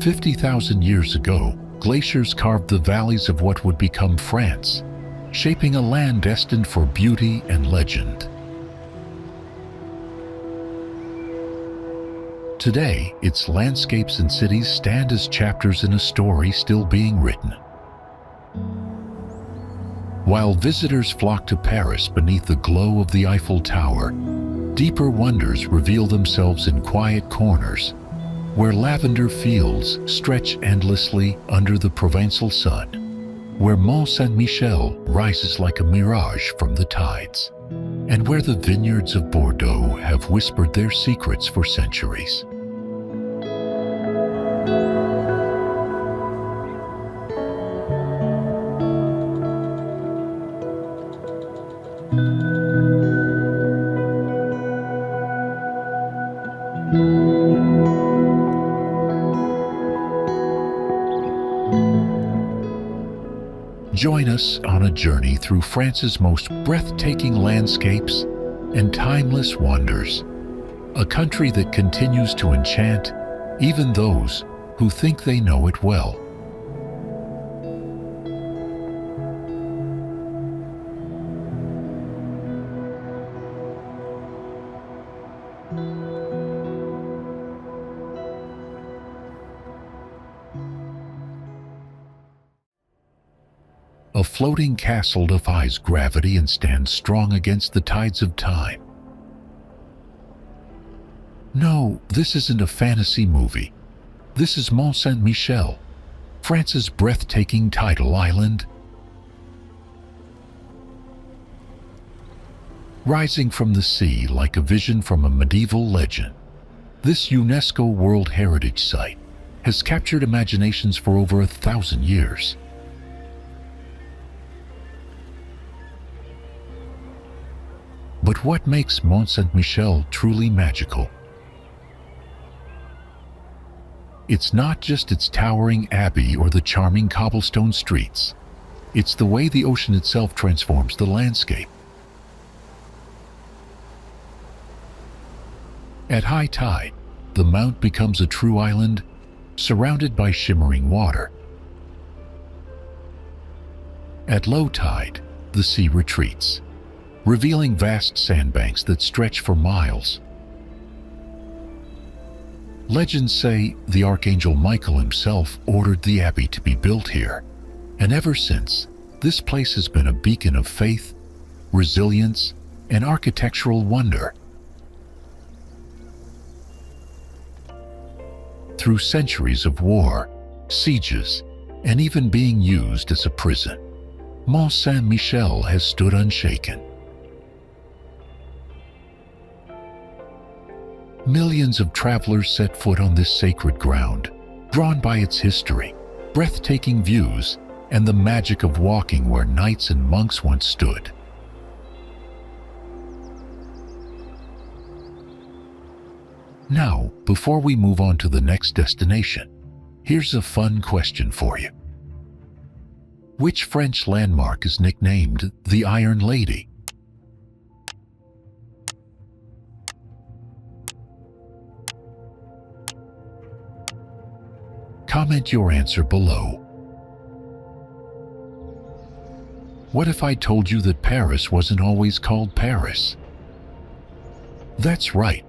50,000 years ago, glaciers carved the valleys of what would become France, shaping a land destined for beauty and legend. Today, its landscapes and cities stand as chapters in a story still being written. While visitors flock to Paris beneath the glow of the Eiffel Tower, deeper wonders reveal themselves in quiet corners, where lavender fields stretch endlessly under the Provençal sun, where Mont Saint-Michel rises like a mirage from the tides, and where the vineyards of Bordeaux have whispered their secrets for centuries. Join us on a journey through France's most breathtaking landscapes and timeless wonders, a country that continues to enchant even those who think they know it well. A floating castle defies gravity and stands strong against the tides of time. No, this isn't a fantasy movie. This is Mont Saint-Michel, France's breathtaking tidal island. Rising from the sea like a vision from a medieval legend, this UNESCO World Heritage Site has captured imaginations for over 1,000 years. But what makes Mont Saint-Michel truly magical? It's not just its towering abbey or the charming cobblestone streets. It's the way the ocean itself transforms the landscape. At high tide, the mount becomes a true island, surrounded by shimmering water. At low tide, the sea retreats, revealing vast sandbanks that stretch for miles. Legends say the Archangel Michael himself ordered the abbey to be built here, and ever since, this place has been a beacon of faith, resilience, and architectural wonder. Through centuries of war, sieges, and even being used as a prison, Mont Saint-Michel has stood unshaken. Millions of travelers set foot on this sacred ground, drawn by its history, breathtaking views, and the magic of walking where knights and monks once stood. Now, before we move on to the next destination, here's a fun question for you. Which French landmark is nicknamed the Iron Lady? Comment your answer below. What if I told you that Paris wasn't always called Paris? That's right.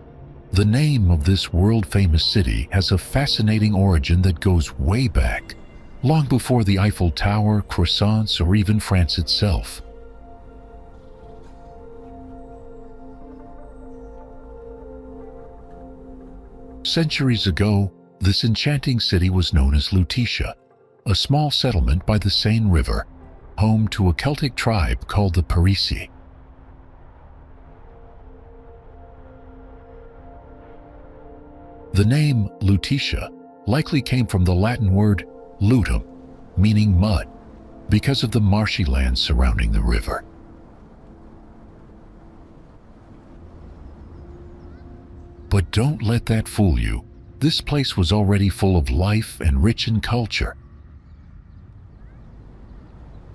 The name of this world-famous city has a fascinating origin that goes way back, long before the Eiffel Tower, croissants, or even France itself. Centuries ago, this enchanting city was known as Lutetia, a small settlement by the Seine River, home to a Celtic tribe called the Parisii. The name Lutetia likely came from the Latin word lutum, meaning mud, because of the marshy lands surrounding the river. But don't let that fool you. This place was already full of life and rich in culture.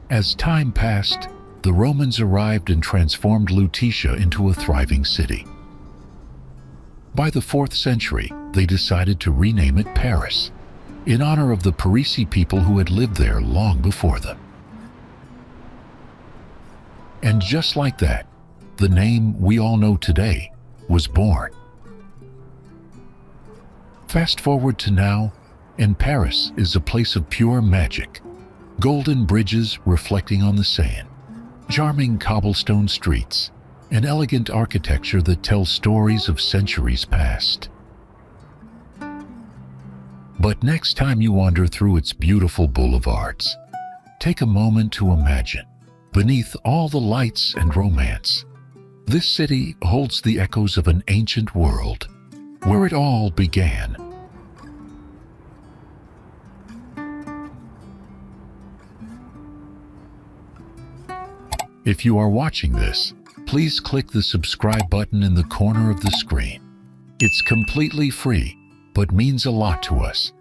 As time passed, the Romans arrived and transformed Lutetia into a thriving city. By the 4th century, they decided to rename it Paris, in honor of the Parisi people who had lived there long before them. And just like that, the name we all know today was born. Fast forward to now, and Paris is a place of pure magic. Golden bridges reflecting on the Seine, charming cobblestone streets, and elegant architecture that tells stories of centuries past. But next time you wander through its beautiful boulevards, take a moment to imagine, beneath all the lights and romance, this city holds the echoes of an ancient world where it all began. If you are watching this, please click the subscribe button in the corner of the screen. It's completely free, but means a lot to us.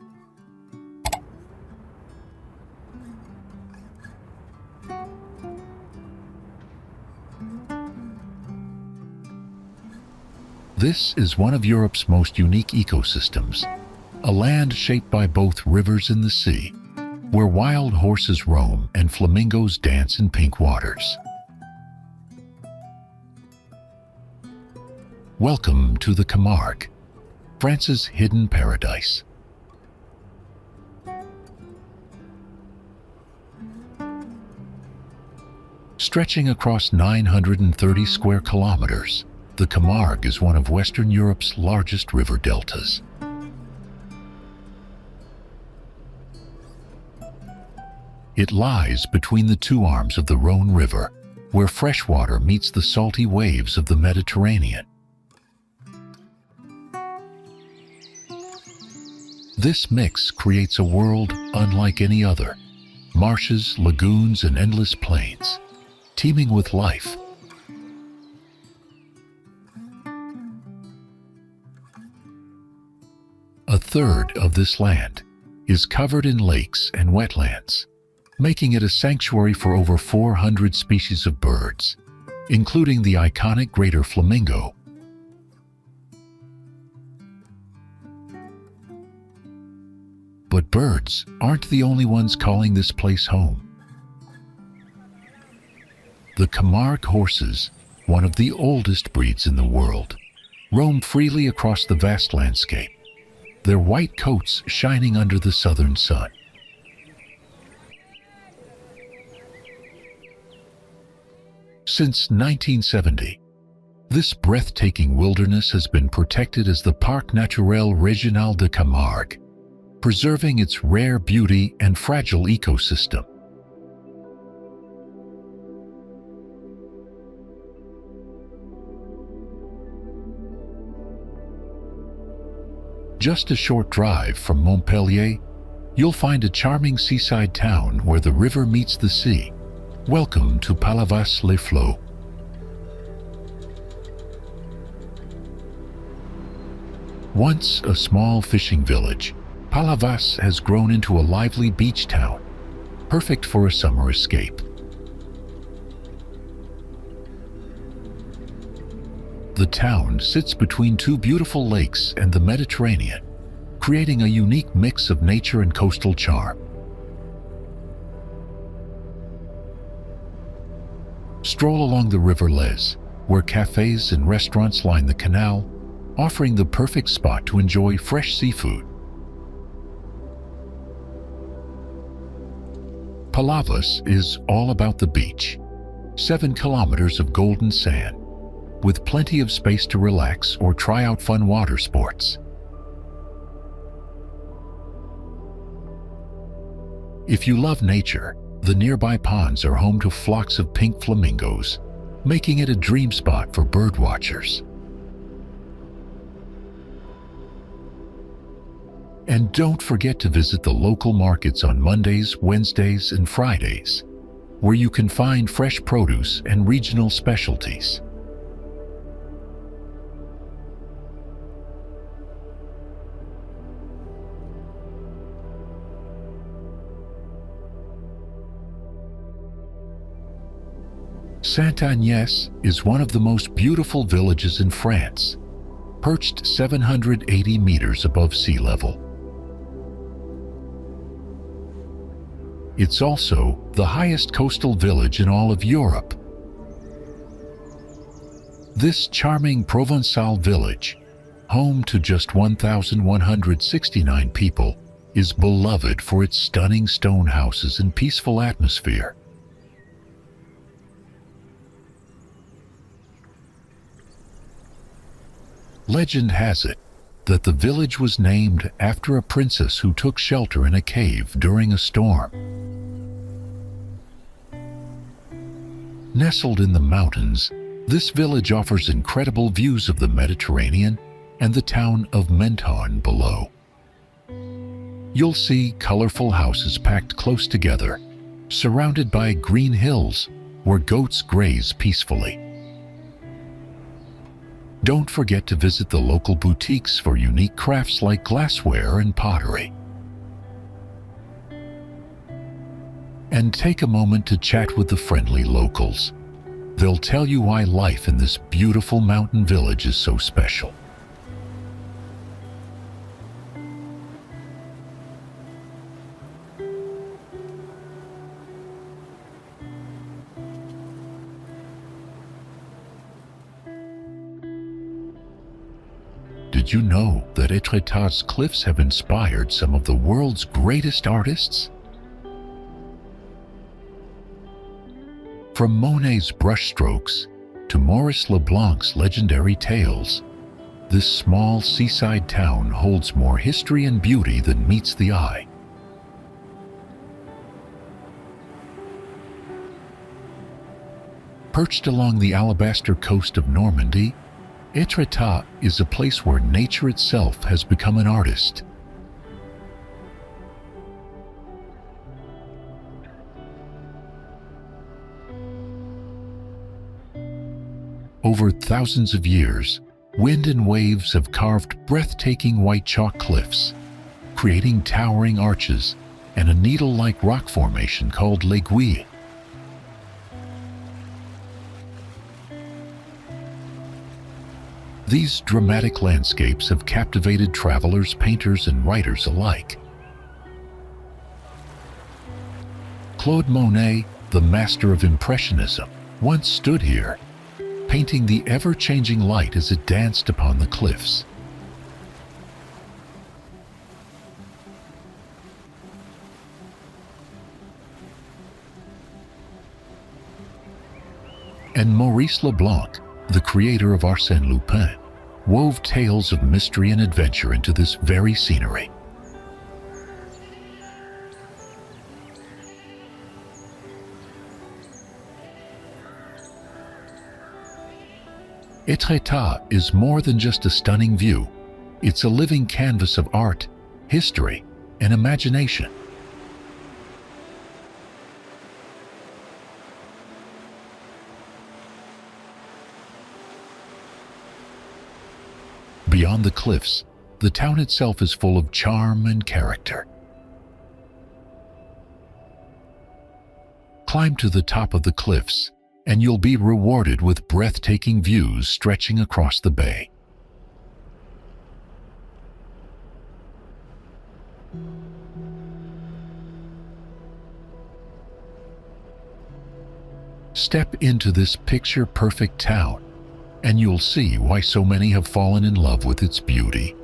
This is one of Europe's most unique ecosystems, a land shaped by both rivers and the sea, where wild horses roam and flamingos dance in pink waters. Welcome to the Camargue, France's hidden paradise. Stretching across 930 square kilometers, the Camargue is one of Western Europe's largest river deltas. It lies between the two arms of the Rhône River, where fresh water meets the salty waves of the Mediterranean. This mix creates a world unlike any other: marshes, lagoons, and endless plains, teeming with life. A third of this land is covered in lakes and wetlands, making it a sanctuary for over 400 species of birds, including the iconic greater flamingo. But birds aren't the only ones calling this place home. The Camargue horses, one of the oldest breeds in the world, roam freely across the vast landscape, their white coats shining under the southern sun. Since 1970, this breathtaking wilderness has been protected as the Parc Naturel Régional de Camargue, preserving its rare beauty and fragile ecosystem. Just a short drive from Montpellier, you'll find a charming seaside town where the river meets the sea. Welcome to Palavas Les Flots. Once a small fishing village, Palavas has grown into a lively beach town, perfect for a summer escape. The town sits between two beautiful lakes and the Mediterranean, creating a unique mix of nature and coastal charm. Stroll along the River Lez, where cafes and restaurants line the canal, offering the perfect spot to enjoy fresh seafood. Palavas is all about the beach. 7 kilometers of golden sand, with plenty of space to relax or try out fun water sports. If you love nature, the nearby ponds are home to flocks of pink flamingos, making it a dream spot for birdwatchers. And don't forget to visit the local markets on Mondays, Wednesdays, and Fridays, where you can find fresh produce and regional specialties. Saint-Agnes is one of the most beautiful villages in France. perched 780 meters above sea level. It's also the highest coastal village in all of Europe. This charming Provençal village, home to just 1,169 people, is beloved for its stunning stone houses and peaceful atmosphere. Legend has it that the village was named after a princess who took shelter in a cave during a storm. Nestled in the mountains, this village offers incredible views of the Mediterranean and the town of Menton below. You'll see colorful houses packed close together, surrounded by green hills where goats graze peacefully. Don't forget to visit the local boutiques for unique crafts like glassware and pottery. And take a moment to chat with the friendly locals. They'll tell you why life in this beautiful mountain village is so special. Did you know that Etretat's cliffs have inspired some of the world's greatest artists? From Monet's brushstrokes to Maurice Leblanc's legendary tales, this small seaside town holds more history and beauty than meets the eye. Perched along the alabaster coast of Normandy, Etretat is a place where nature itself has become an artist. Over thousands of years, wind and waves have carved breathtaking white chalk cliffs, creating towering arches and a needle-like rock formation called Riquewihr. These dramatic landscapes have captivated travelers, painters, and writers alike. Claude Monet, the master of Impressionism, once stood here, painting the ever-changing light as it danced upon the cliffs. And Maurice Leblanc, the creator of Arsène Lupin, wove tales of mystery and adventure into this very scenery. Etretat is more than just a stunning view. It's a living canvas of art, history, and imagination. Beyond the cliffs, the town itself is full of charm and character. Climb to the top of the cliffs, and you'll be rewarded with breathtaking views stretching across the bay. Step into this picture-perfect town, and you'll see why so many have fallen in love with its beauty.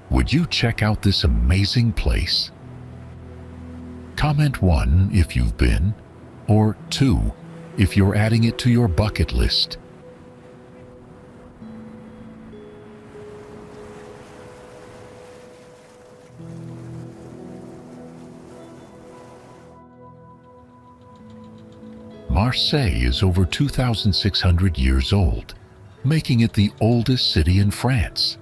Would you check out this amazing place? Comment 1 if you've been, or 2 if you're adding it to your bucket list. Marseille is over 2,600 years old, making it the oldest city in France.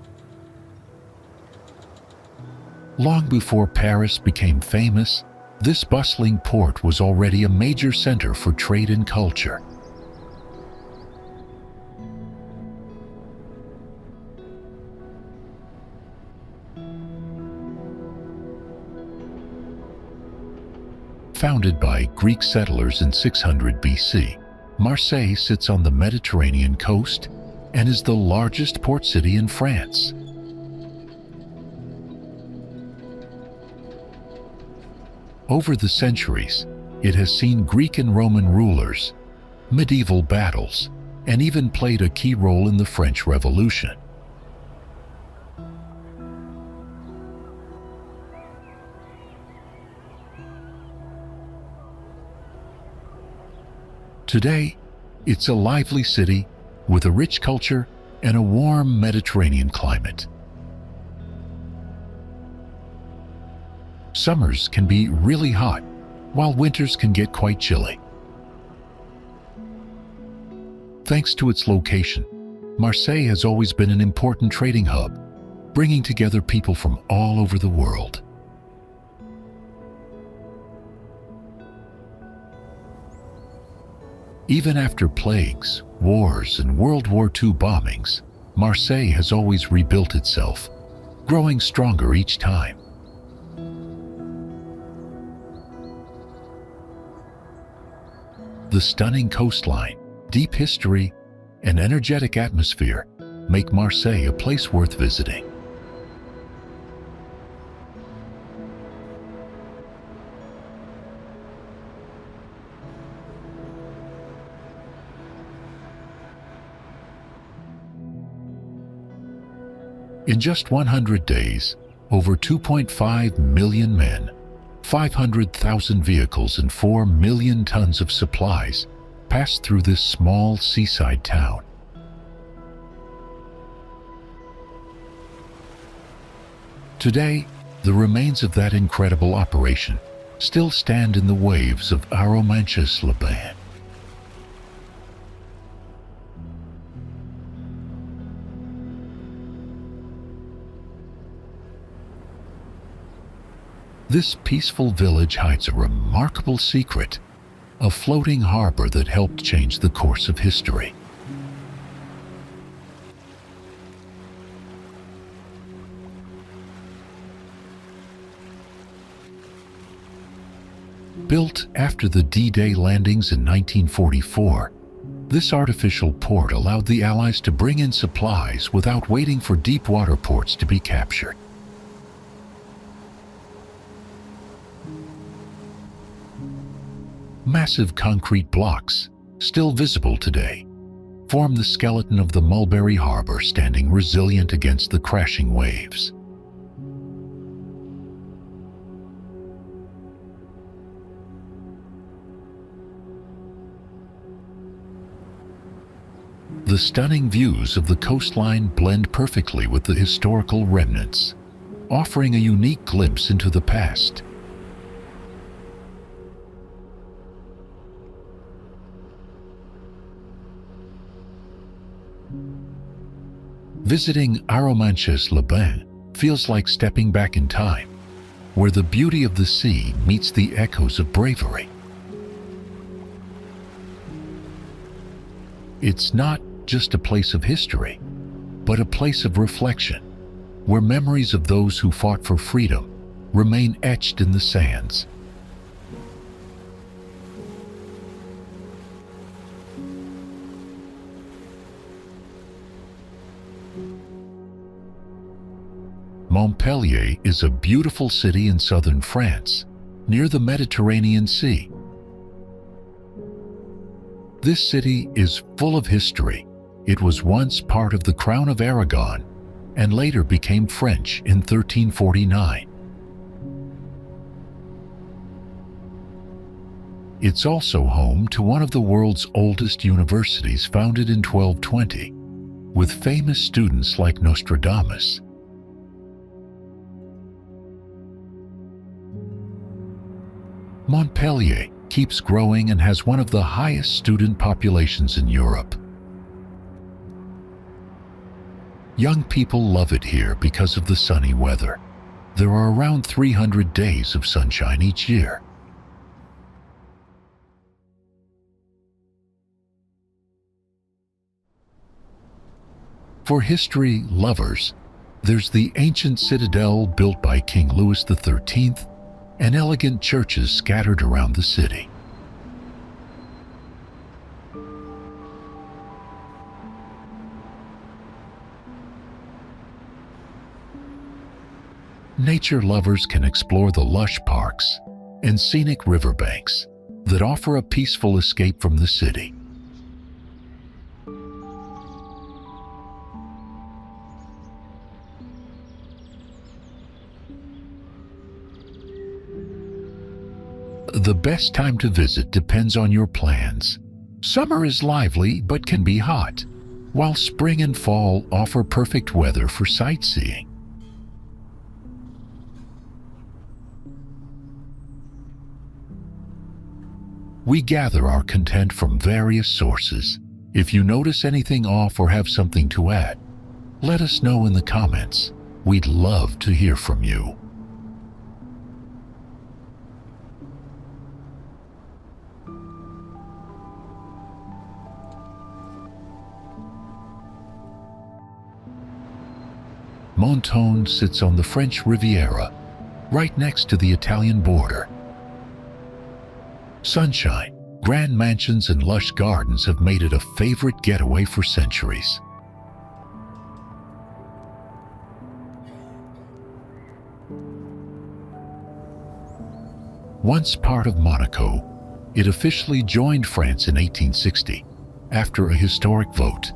Long before Paris became famous, this bustling port was already a major center for trade and culture. Founded by Greek settlers in 600 BC, Marseille sits on the Mediterranean coast and is the largest port city in France. Over the centuries, it has seen Greek and Roman rulers, medieval battles, and even played a key role in the French Revolution. Today, it's a lively city with a rich culture and a warm Mediterranean climate. Summers can be really hot, while winters can get quite chilly. Thanks to its location, Marseille has always been an important trading hub, bringing together people from all over the world. Even after plagues, wars, and World War II bombings, Marseille has always rebuilt itself, growing stronger each time. The stunning coastline, deep history, and energetic atmosphere make Marseille a place worth visiting. In just 100 days, over 2.5 million men, 500,000 vehicles and 4 million tons of supplies passed through this small seaside town. Today, the remains of that incredible operation still stand in the waves of Arromanches-les-Bains. This peaceful village hides a remarkable secret, a floating harbor that helped change the course of history. Built after the D-Day landings in 1944, this artificial port allowed the Allies to bring in supplies without waiting for deep water ports to be captured. Massive concrete blocks, still visible today, form the skeleton of the Mulberry Harbor, standing resilient against the crashing waves. The stunning views of the coastline blend perfectly with the historical remnants, offering a unique glimpse into the past. Visiting Arromanches-les-Bains feels like stepping back in time, where the beauty of the sea meets the echoes of bravery. It's not just a place of history, but a place of reflection, where memories of those who fought for freedom remain etched in the sands. Montpellier is a beautiful city in southern France, near the Mediterranean Sea. This city is full of history. It was once part of the Crown of Aragon and later became French in 1349. It's also home to one of the world's oldest universities, founded in 1220, with famous students like Nostradamus. Montpellier keeps growing and has one of the highest student populations in Europe. Young people love it here because of the sunny weather. There are around 300 days of sunshine each year. For history lovers, there's the ancient citadel built by King Louis XIII, and elegant churches scattered around the city. Nature lovers can explore the lush parks and scenic riverbanks that offer a peaceful escape from the city. The best time to visit depends on your plans. Summer is lively but can be hot, while spring and fall offer perfect weather for sightseeing. We gather our content from various sources. If you notice anything off or have something to add, let us know in the comments. We'd love to hear from you. Menton sits on the French Riviera, right next to the Italian border. Sunshine, grand mansions, and lush gardens have made it a favorite getaway for centuries. Once part of Monaco, it officially joined France in 1860 after a historic vote.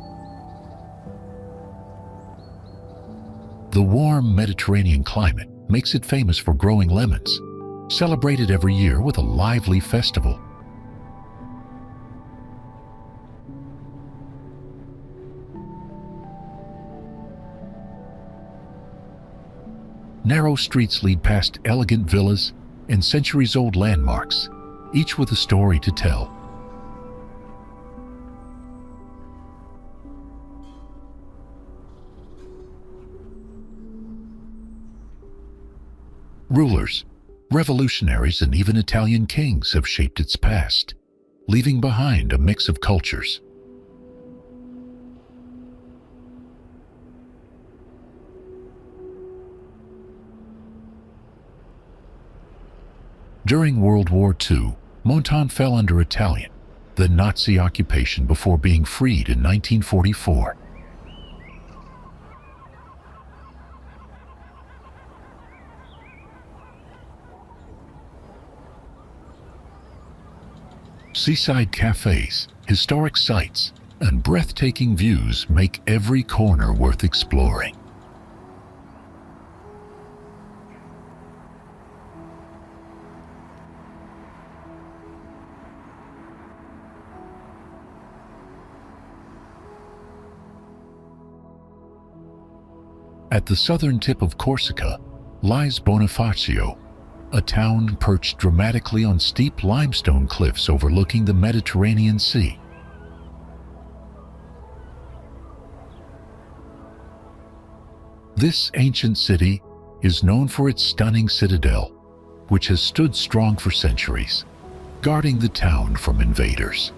The warm Mediterranean climate makes it famous for growing lemons, celebrated every year with a lively festival. Narrow streets lead past elegant villas and centuries-old landmarks, each with a story to tell. Rulers, revolutionaries, and even Italian kings have shaped its past, leaving behind a mix of cultures. During World War II, Menton fell under Italian, then Nazi occupation before being freed in 1944. Seaside cafes, historic sites, and breathtaking views make every corner worth exploring. At the southern tip of Corsica lies Bonifacio, a town perched dramatically on steep limestone cliffs overlooking the Mediterranean Sea. This ancient city is known for its stunning citadel, which has stood strong for centuries, guarding the town from invaders.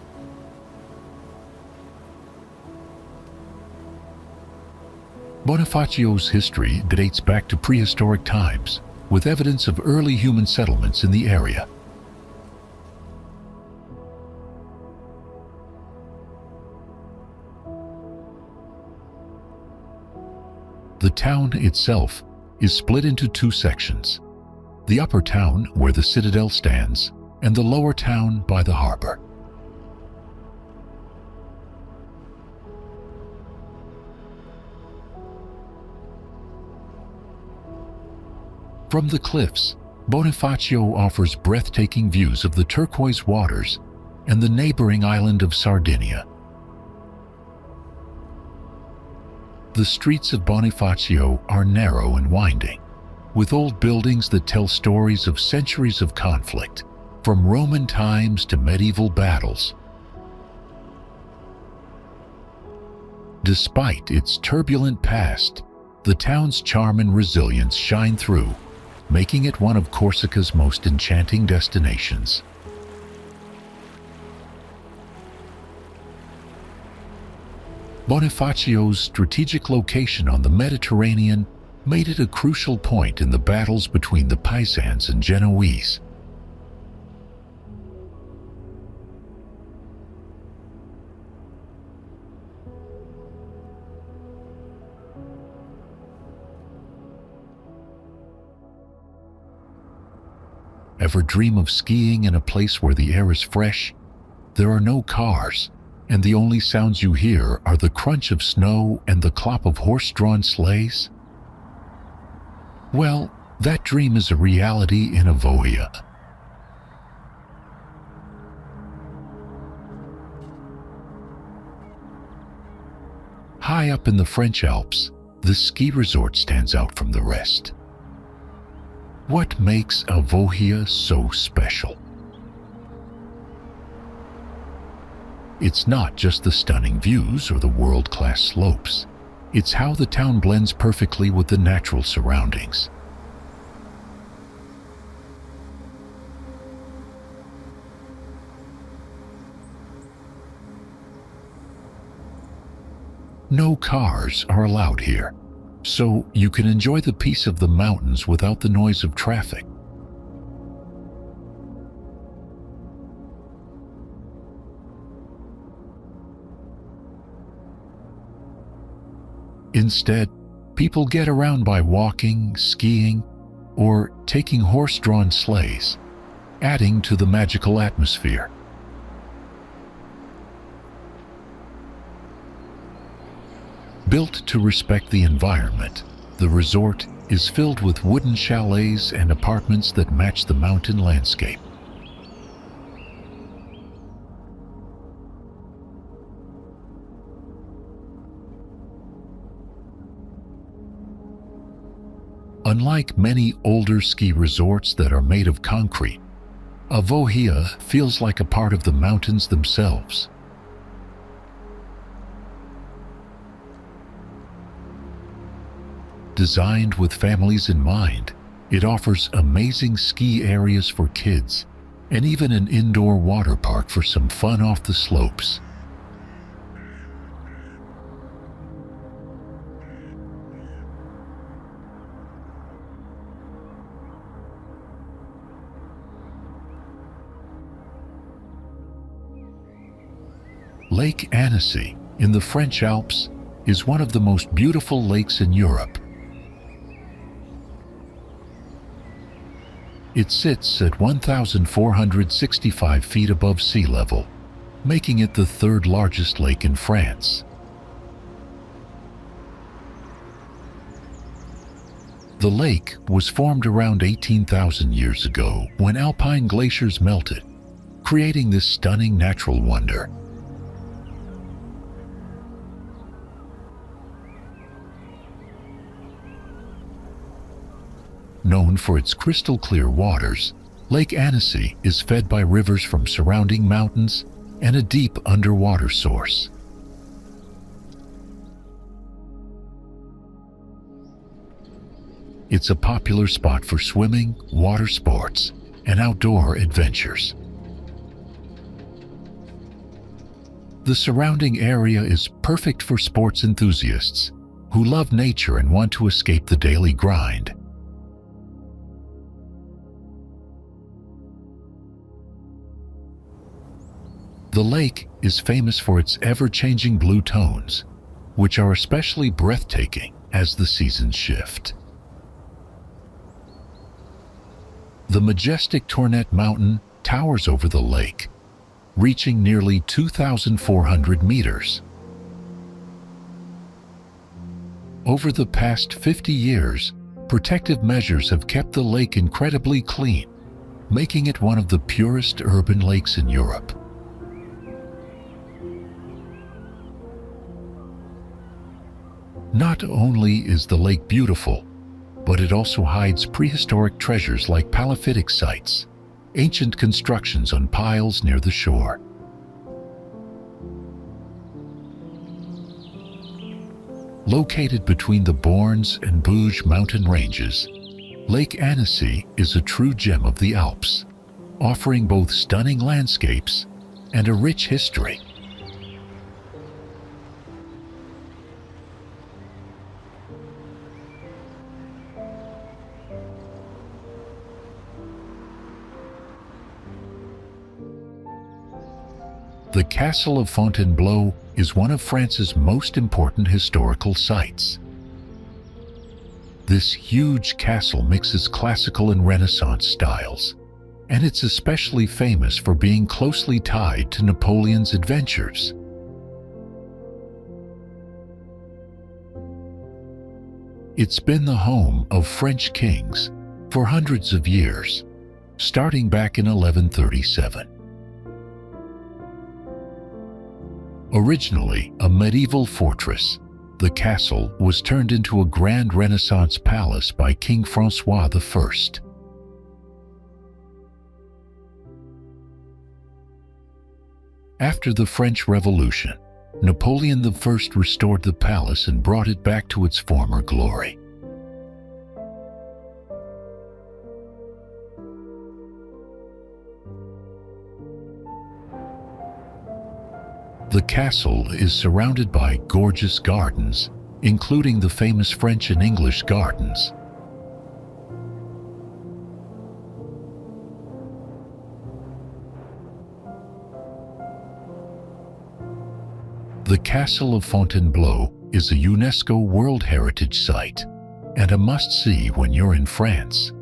Bonifacio's history dates back to prehistoric times, with evidence of early human settlements in the area. The town itself is split into two sections: the upper town, where the citadel stands, and the lower town by the harbor. From the cliffs, Bonifacio offers breathtaking views of the turquoise waters and the neighboring island of Sardinia. The streets of Bonifacio are narrow and winding, with old buildings that tell stories of centuries of conflict, from Roman times to medieval battles. Despite its turbulent past, the town's charm and resilience shine through, making it one of Corsica's most enchanting destinations. Bonifacio's strategic location on the Mediterranean made it a crucial point in the battles between the Pisans and Genoese. Ever dream of skiing in a place where the air is fresh? There are no cars, and the only sounds you hear are the crunch of snow and the clop of horse-drawn sleighs? Well, that dream is a reality in Avoriaz. High up in the French Alps, this ski resort stands out from the rest. What makes Avoriaz so special? It's not just the stunning views or the world-class slopes. It's how the town blends perfectly with the natural surroundings. No cars are allowed here, so you can enjoy the peace of the mountains without the noise of traffic. Instead, people get around by walking, skiing, or taking horse-drawn sleighs, adding to the magical atmosphere. Built to respect the environment, the resort is filled with wooden chalets and apartments that match the mountain landscape. Unlike many older ski resorts that are made of concrete, Avoriaz feels like a part of the mountains themselves. Designed with families in mind, it offers amazing ski areas for kids and even an indoor water park for some fun off the slopes. Lake Annecy in the French Alps is one of the most beautiful lakes in Europe. It sits at 1,465 feet above sea level, making it the third largest lake in France. The lake was formed around 18,000 years ago when alpine glaciers melted, creating this stunning natural wonder. Known for its crystal-clear waters, Lake Annecy is fed by rivers from surrounding mountains and a deep underwater source. It's a popular spot for swimming, water sports, and outdoor adventures. The surrounding area is perfect for sports enthusiasts who love nature and want to escape the daily grind. The lake is famous for its ever-changing blue tones, which are especially breathtaking as the seasons shift. The majestic Tournet Mountain towers over the lake, reaching nearly 2,400 meters. Over the past 50 years, protective measures have kept the lake incredibly clean, making it one of the purest urban lakes in Europe. Not only is the lake beautiful, but it also hides prehistoric treasures like palaphytic sites, ancient constructions on piles near the shore. Located between the Bornes and Bouges mountain ranges, Lake Annecy is a true gem of the Alps, offering both stunning landscapes and a rich history. Castle of Fontainebleau is one of France's most important historical sites. This huge castle mixes classical and Renaissance styles, and it's especially famous for being closely tied to Napoleon's adventures. It's been the home of French kings for hundreds of years, starting back in 1137. Originally a medieval fortress, the castle was turned into a grand Renaissance palace by King François I. After the French Revolution, Napoleon I restored the palace and brought it back to its former glory. The castle is surrounded by gorgeous gardens, including the famous French and English gardens. The Castle of Fontainebleau is a UNESCO World Heritage Site and a must-see when you're in France.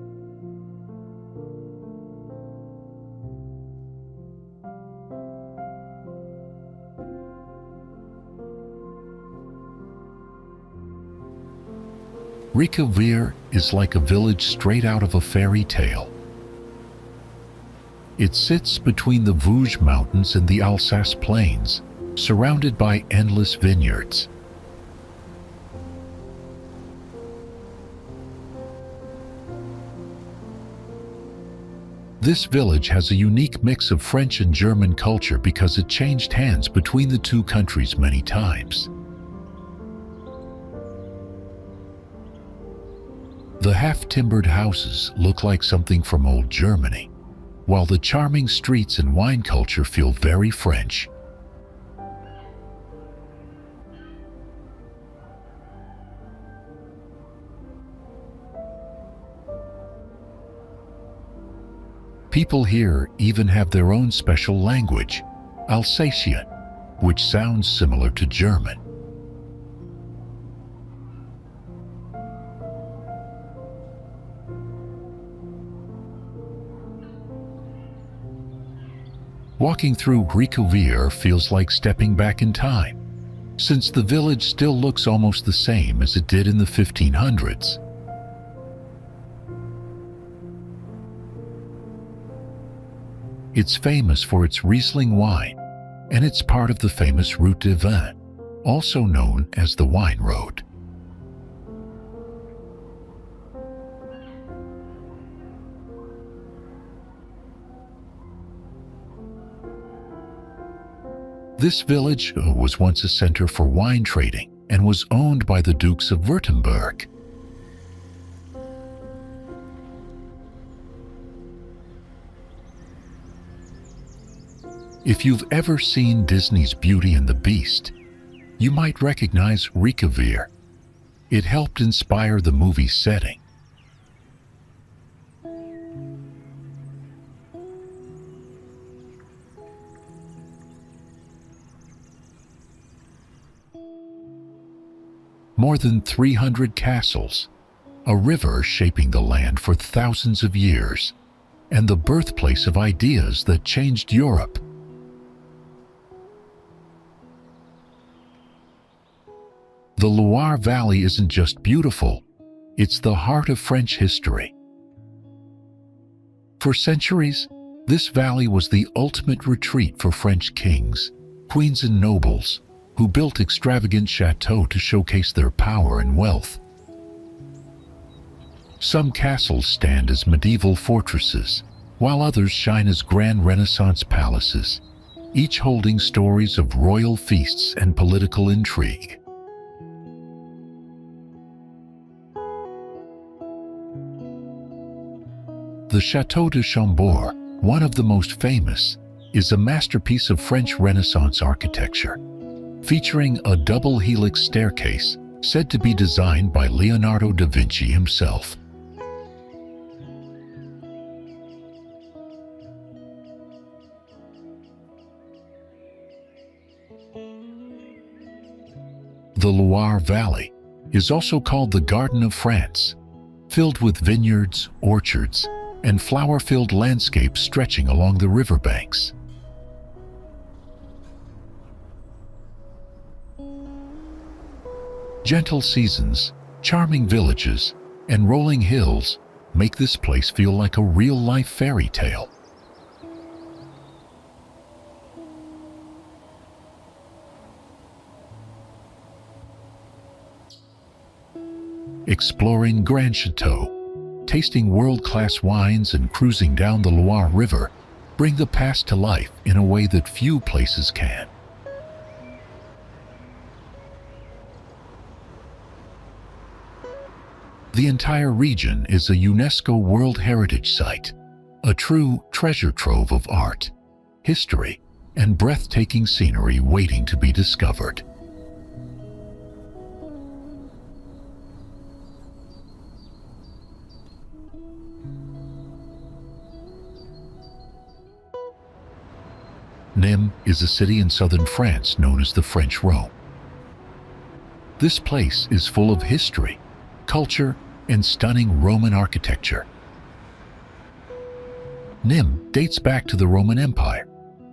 Riquewihr is like a village straight out of a fairy tale. It sits between the Vosges Mountains and the Alsace Plains, surrounded by endless vineyards. This village has a unique mix of French and German culture because it changed hands between the two countries many times. The half-timbered houses look like something from old Germany, while the charming streets and wine culture feel very French. People here even have their own special language, Alsatian, which sounds similar to German. Walking through Riquewihr feels like stepping back in time, since the village still looks almost the same as it did in the 1500s. It's famous for its Riesling wine, and it's part of the famous Route des Vins, also known as the Wine Road. This village was once a center for wine trading and was owned by the Dukes of Württemberg. If you've ever seen Disney's Beauty and the Beast, you might recognize Riquewihr. It helped inspire the movie's setting. More than 300 castles, a river shaping the land for thousands of years, and the birthplace of ideas that changed Europe. The Loire Valley isn't just beautiful, it's the heart of French history. For centuries, this valley was the ultimate retreat for French kings, queens, and nobles, who built extravagant chateaux to showcase their power and wealth. Some castles stand as medieval fortresses, while others shine as grand Renaissance palaces, each holding stories of royal feasts and political intrigue. The Château de Chambord, one of the most famous, is a masterpiece of French Renaissance architecture, featuring a double helix staircase said to be designed by Leonardo da Vinci himself. The Loire Valley is also called the Garden of France, filled with vineyards, orchards, and flower-filled landscapes stretching along the riverbanks. Gentle seasons, charming villages, and rolling hills make this place feel like a real-life fairy tale. Exploring Grand Chateau, tasting world-class wines, and cruising down the Loire River bring the past to life in a way that few places can. The entire region is a UNESCO World Heritage Site, a true treasure trove of art, history, and breathtaking scenery waiting to be discovered. Nimes is a city in southern France known as the French Rome. This place is full of history, culture, and stunning Roman architecture. Nimes dates back to the Roman Empire,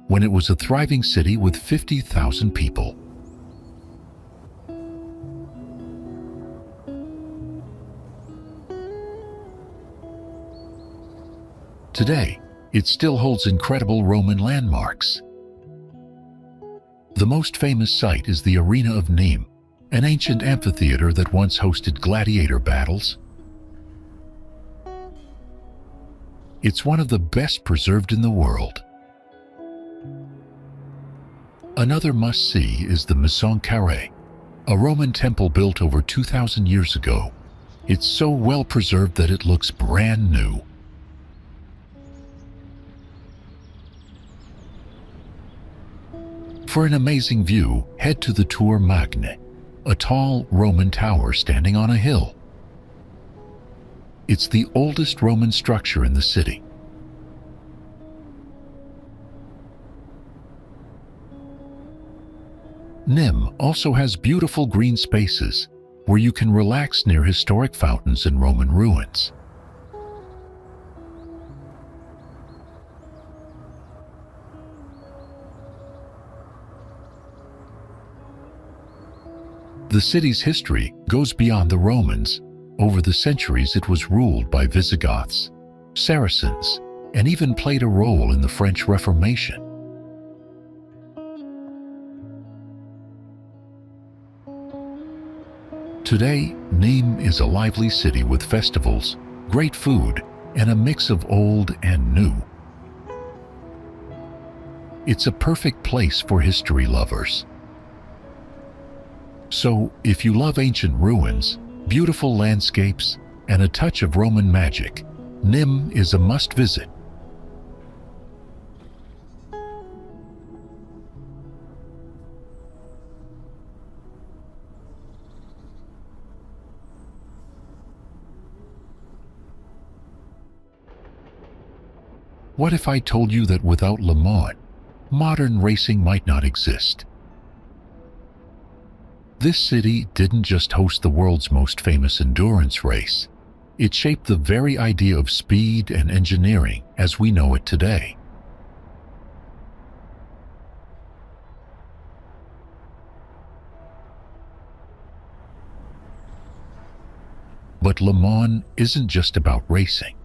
when it was a thriving city with 50,000 people. Today, it still holds incredible Roman landmarks. The most famous site is the Arena of Nimes, an ancient amphitheater that once hosted gladiator battles. It's one of the best preserved in the world. Another must-see is the Maison Carrée, a Roman temple built over 2,000 years ago. It's so well preserved that it looks brand new. For an amazing view, head to the Tour Magne, a tall Roman tower standing on a hill. It's the oldest Roman structure in the city. Nimes also has beautiful green spaces where you can relax near historic fountains and Roman ruins. The city's history goes beyond the Romans. Over the centuries, it was ruled by Visigoths, Saracens, and even played a role in the French Reformation. Today, Nimes is a lively city with festivals, great food, and a mix of old and new. It's a perfect place for history lovers. So, if you love ancient ruins, beautiful landscapes, and a touch of Roman magic, Nimes is a must-visit. What if I told you that without Le Mans, modern racing might not exist? This city didn't just host the world's most famous endurance race. It shaped the very idea of speed and engineering as we know it today. But Le Mans isn't just about racing.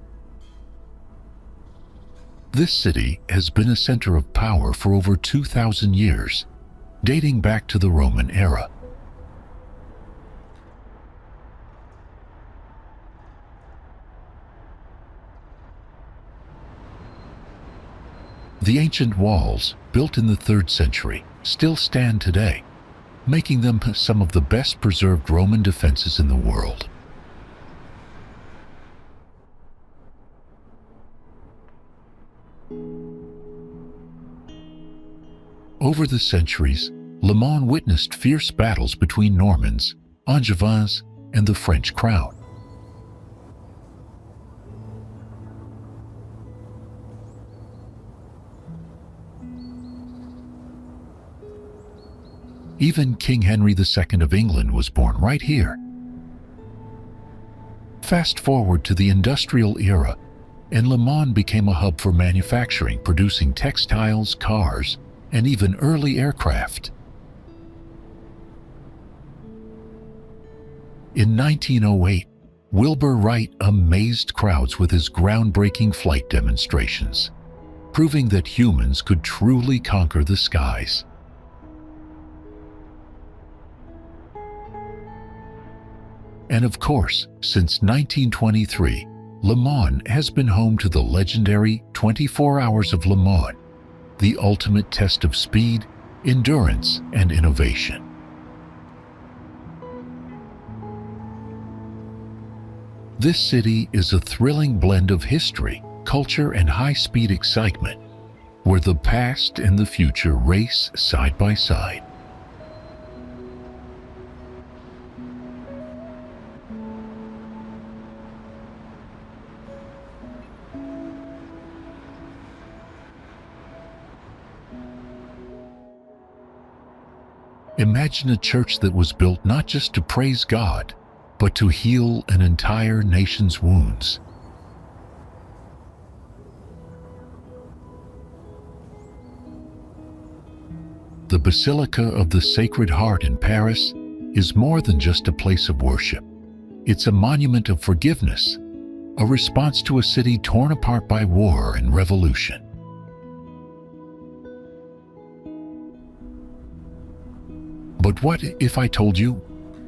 This city has been a center of power for over 2,000 years, dating back to the Roman era. The ancient walls, built in the 3rd century, still stand today, making them some of the best preserved Roman defenses in the world. Over the centuries, Le Mans witnessed fierce battles between Normans, Angevins, and the French crown. Even King Henry II of England was born right here. Fast forward to the industrial era, and Le Mans became a hub for manufacturing, producing textiles, cars, and even early aircraft. In 1908, Wilbur Wright amazed crowds with his groundbreaking flight demonstrations, proving that humans could truly conquer the skies. And of course, since 1923, Le Mans has been home to the legendary 24 Hours of Le Mans, the ultimate test of speed, endurance, and innovation. This city is a thrilling blend of history, culture, and high-speed excitement, where the past and the future race side by side. Imagine a church that was built not just to praise God, but to heal an entire nation's wounds. The Basilica of the Sacred Heart in Paris is more than just a place of worship. It's a monument of forgiveness, a response to a city torn apart by war and revolution. But what if I told you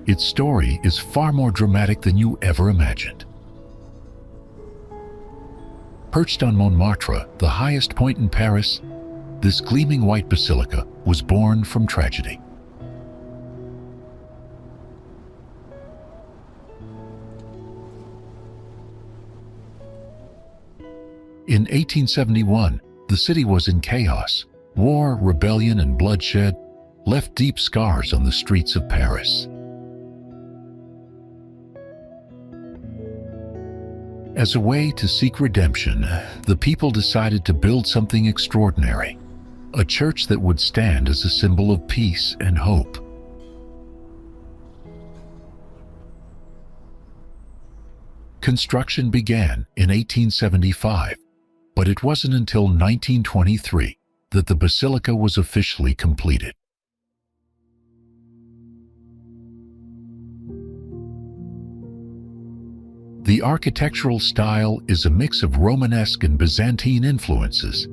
its story is far more dramatic than you ever imagined? Perched on Montmartre, the highest point in Paris, this gleaming white basilica was born from tragedy. In 1871, the city was in chaos. War, rebellion, and bloodshed left deep scars on the streets of Paris. As a way to seek redemption, the people decided to build something extraordinary, a church that would stand as a symbol of peace and hope. Construction began in 1875, but it wasn't until 1923 that the basilica was officially completed. The architectural style is a mix of Romanesque and Byzantine influences,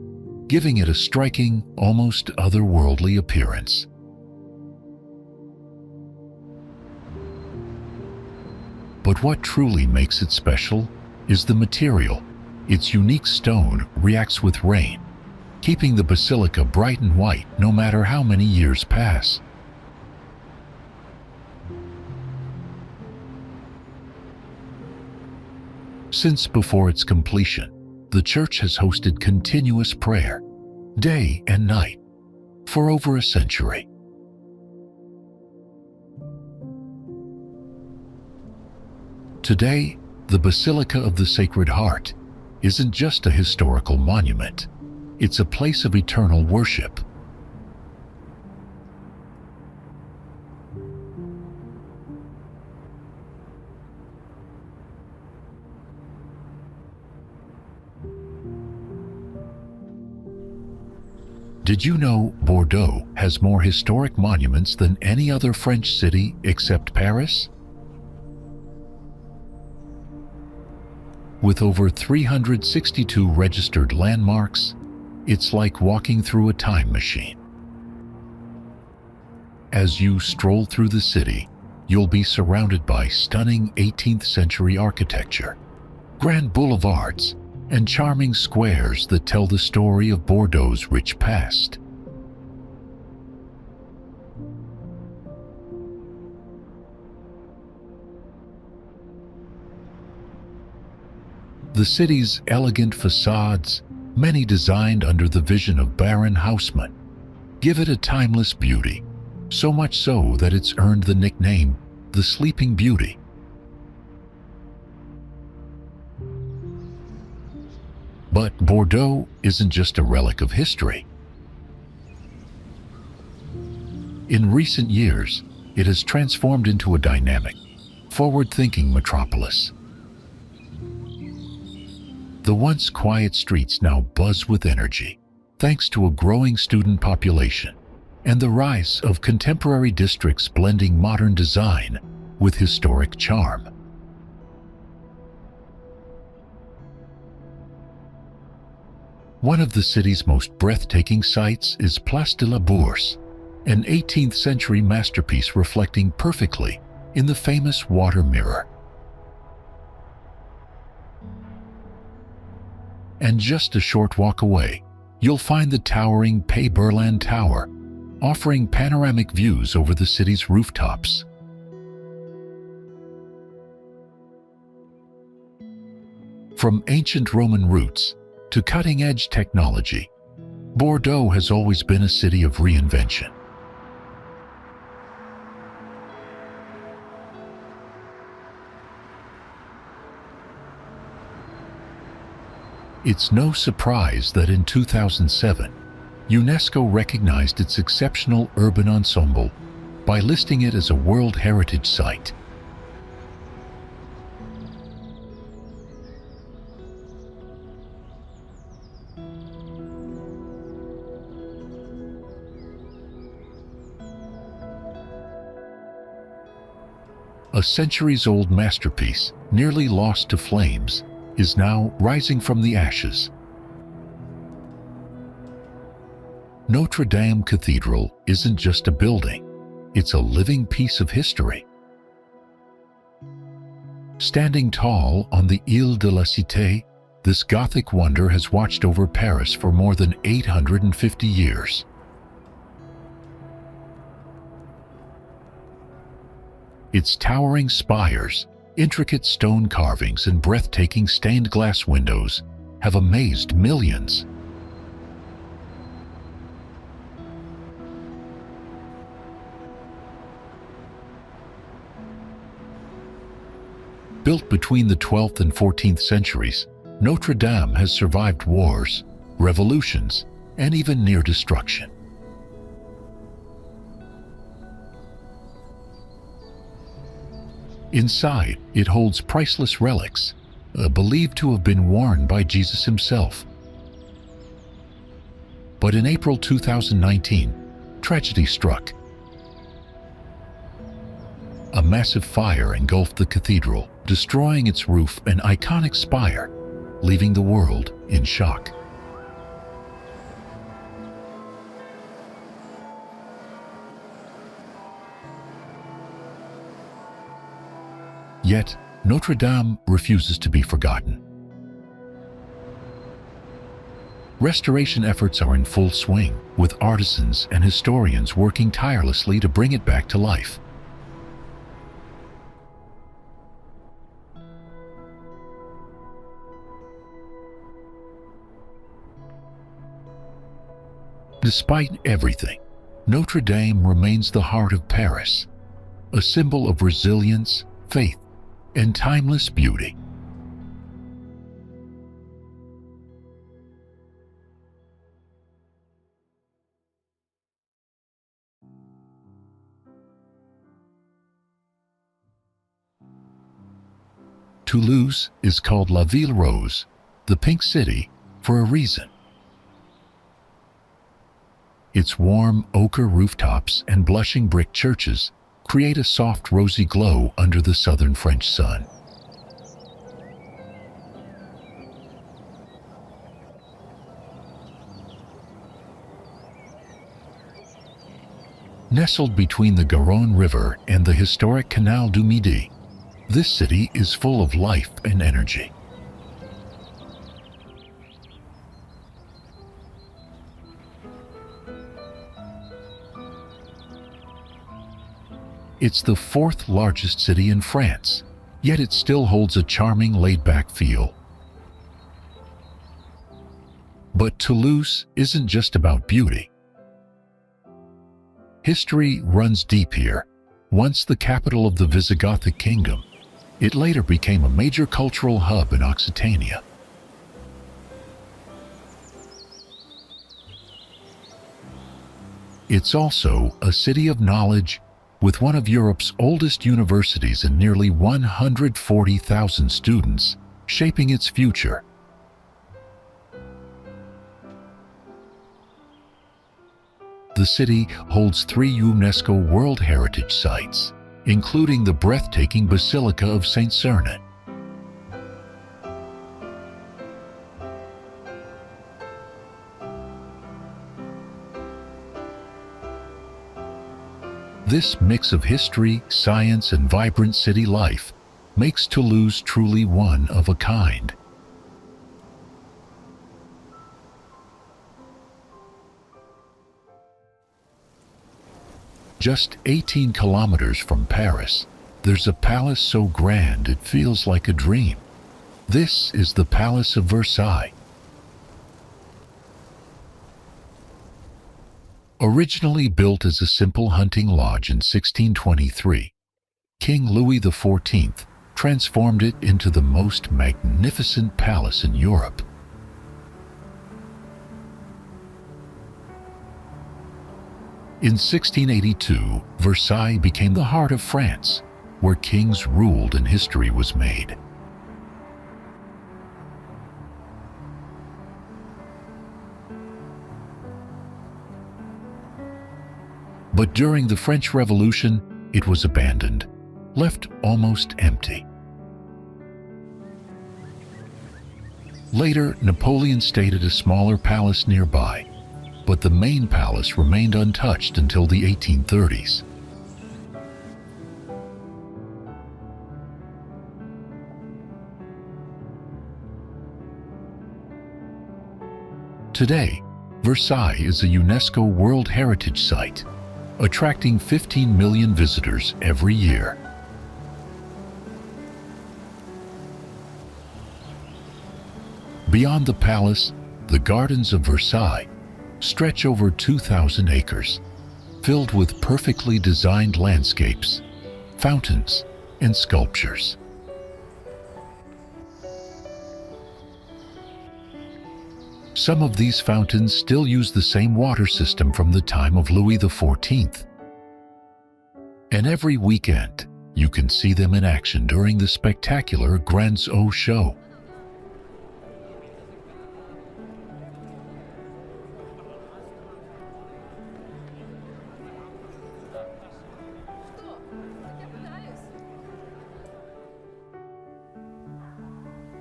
giving it a striking, almost otherworldly appearance. But what truly makes it special is the material. Its unique stone reacts with rain, keeping the basilica bright and white no matter how many years pass. Since before its completion, the church has hosted continuous prayer, day and night, for over a century. Today, the Basilica of the Sacred Heart isn't just a historical monument, it's a place of eternal worship. Did you know Bordeaux has more historic monuments than any other French city except Paris? With over 362 registered landmarks, it's like walking through a time machine. As you stroll through the city, you'll be surrounded by stunning 18th century architecture, grand boulevards, and charming squares that tell the story of Bordeaux's rich past. The city's elegant facades, many designed under the vision of Baron Haussmann, give it a timeless beauty, so much so that it's earned the nickname the Sleeping Beauty. But Bordeaux isn't just a relic of history. In recent years, it has transformed into a dynamic, forward-thinking metropolis. The once quiet streets now buzz with energy, thanks to a growing student population and the rise of contemporary districts blending modern design with historic charm. One of the city's most breathtaking sights is Place de la Bourse, an 18th century masterpiece reflecting perfectly in the famous water mirror. And just a short walk away, you'll find the towering Pays Berland Tower, offering panoramic views over the city's rooftops. From ancient Roman roots to cutting-edge technology, Bordeaux has always been a city of reinvention. It's no surprise that in 2007, UNESCO recognized its exceptional urban ensemble by listing it as a World Heritage Site. A centuries-old masterpiece, nearly lost to flames, is now rising from the ashes. Notre Dame Cathedral isn't just a building, it's a living piece of history. Standing tall on the Île de la Cité, this Gothic wonder has watched over Paris for more than 850 years. Its towering spires, intricate stone carvings, and breathtaking stained glass windows have amazed millions. Built between the 12th and 14th centuries, Notre Dame has survived wars, revolutions, and even near destruction. Inside, it holds priceless relics, believed to have been worn by Jesus himself. But in April 2019, tragedy struck. A massive fire engulfed the cathedral, destroying its roof and iconic spire, leaving the world in shock. Yet, Notre Dame refuses to be forgotten. Restoration efforts are in full swing, with artisans and historians working tirelessly to bring it back to life. Despite everything, Notre Dame remains the heart of Paris, a symbol of resilience, faith, and timeless beauty. Toulouse is called La Ville Rose, the Pink City, for a reason. Its warm ochre rooftops and blushing brick churches create a soft rosy glow under the southern French sun. Nestled between the Garonne River and the historic Canal du Midi, this city is full of life and energy. It's the fourth largest city in France, yet it still holds a charming laid-back feel. But Toulouse isn't just about beauty. History runs deep here. Once the capital of the Visigothic kingdom, it later became a major cultural hub in Occitania. It's also a city of knowledge with one of Europe's oldest universities and nearly 140,000 students shaping its future. The city holds 3 UNESCO World Heritage Sites, including the breathtaking Basilica of Saint Sernin. This mix of history, science, and vibrant city life makes Toulouse truly one of a kind. Just 18 kilometers from Paris, there's a palace so grand it feels like a dream. This is the Palace of Versailles. Originally built as a simple hunting lodge in 1623, King Louis XIV transformed it into the most magnificent palace in Europe. In 1682, Versailles became the heart of France, where kings ruled and history was made. But during the French Revolution, it was abandoned, left almost empty. Later, Napoleon stayed at a smaller palace nearby, but the main palace remained untouched until the 1830s. Today, Versailles is a UNESCO World Heritage Site, attracting 15 million visitors every year. Beyond the palace, the gardens of Versailles stretch over 2,000 acres, filled with perfectly designed landscapes, fountains, and sculptures. Some of these fountains still use the same water system from the time of Louis XIV. And every weekend, you can see them in action during the spectacular Grands Eaux show.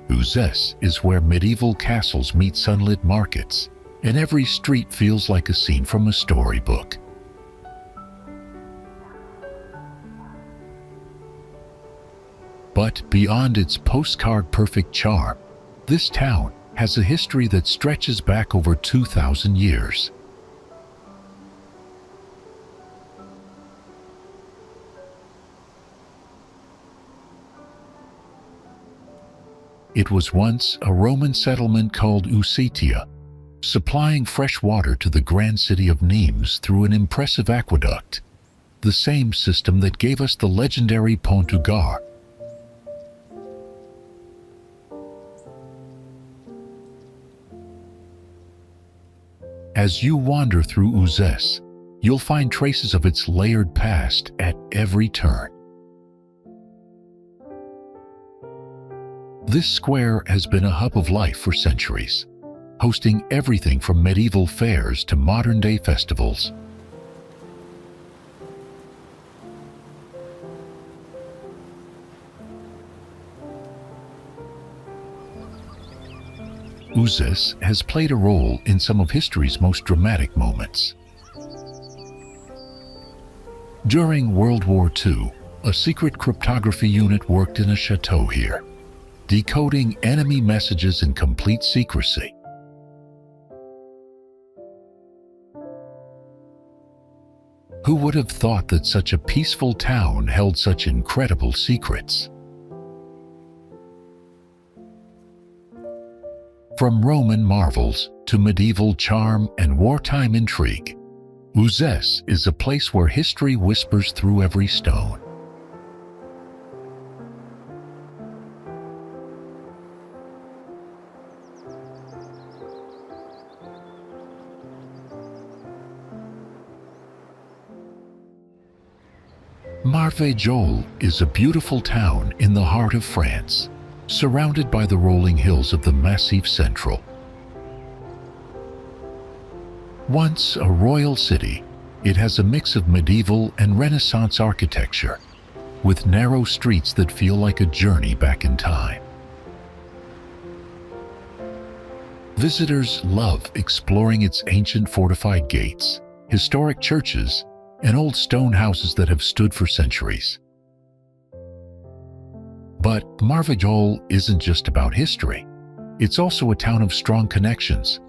Uzes is where medieval castles meet sunlit markets, and every street feels like a scene from a storybook. But beyond its postcard-perfect charm, this town has a history that stretches back over 2,000 years. It was once a Roman settlement called Usitia, supplying fresh water to the grand city of Nimes through an impressive aqueduct, the same system that gave us the legendary Pont Du Gard. As you wander through Uzes, you'll find traces of its layered past at every turn. This square has been a hub of life for centuries, hosting everything from medieval fairs to modern-day festivals. Uzes has played a role in some of history's most dramatic moments. During World War II, a secret cryptography unit worked in a chateau here, decoding enemy messages in complete secrecy. Who would have thought that such a peaceful town held such incredible secrets? From Roman marvels to medieval charm and wartime intrigue, Uzes is a place where history whispers through every stone. Marvejols is a beautiful town in the heart of France, surrounded by the rolling hills of the Massif Central. Once a royal city, it has a mix of medieval and Renaissance architecture, with narrow streets that feel like a journey back in time. Visitors love exploring its ancient fortified gates, historic churches, and old stone houses that have stood for centuries. But Marvejols isn't just about history. It's also a town of strong connections.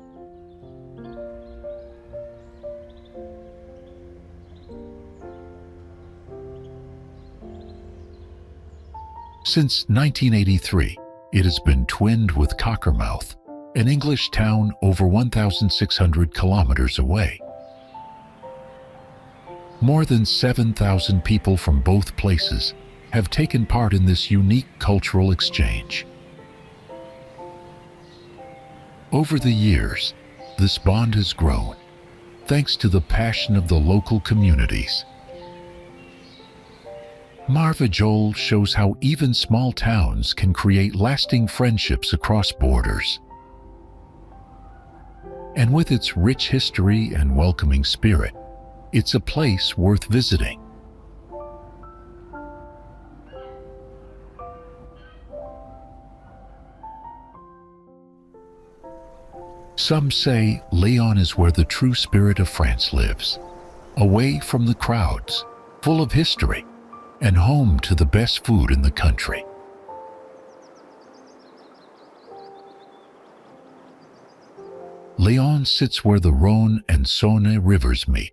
Since 1983, it has been twinned with Cockermouth, an English town over 1,600 kilometers away. More than 7,000 people from both places have taken part in this unique cultural exchange. Over the years, this bond has grown, thanks to the passion of the local communities. Marvejols shows how even small towns can create lasting friendships across borders. And with its rich history and welcoming spirit, it's a place worth visiting. Some say Lyon is where the true spirit of France lives, away from the crowds, full of history, and home to the best food in the country. Lyon sits where the Rhône and Saône rivers meet.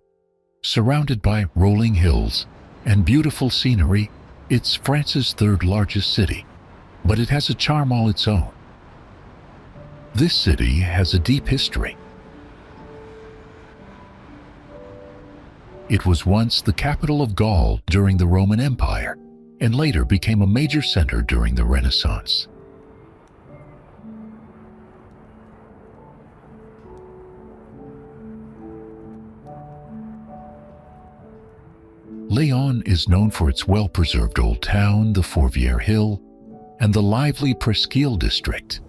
Surrounded by rolling hills and beautiful scenery, it's France's third largest city, but it has a charm all its own. This city has a deep history. It was once the capital of Gaul during the Roman Empire, and later became a major center during the Renaissance. Lyon is known for its well-preserved old town, the Fourvière Hill, and the lively Presqu'île district.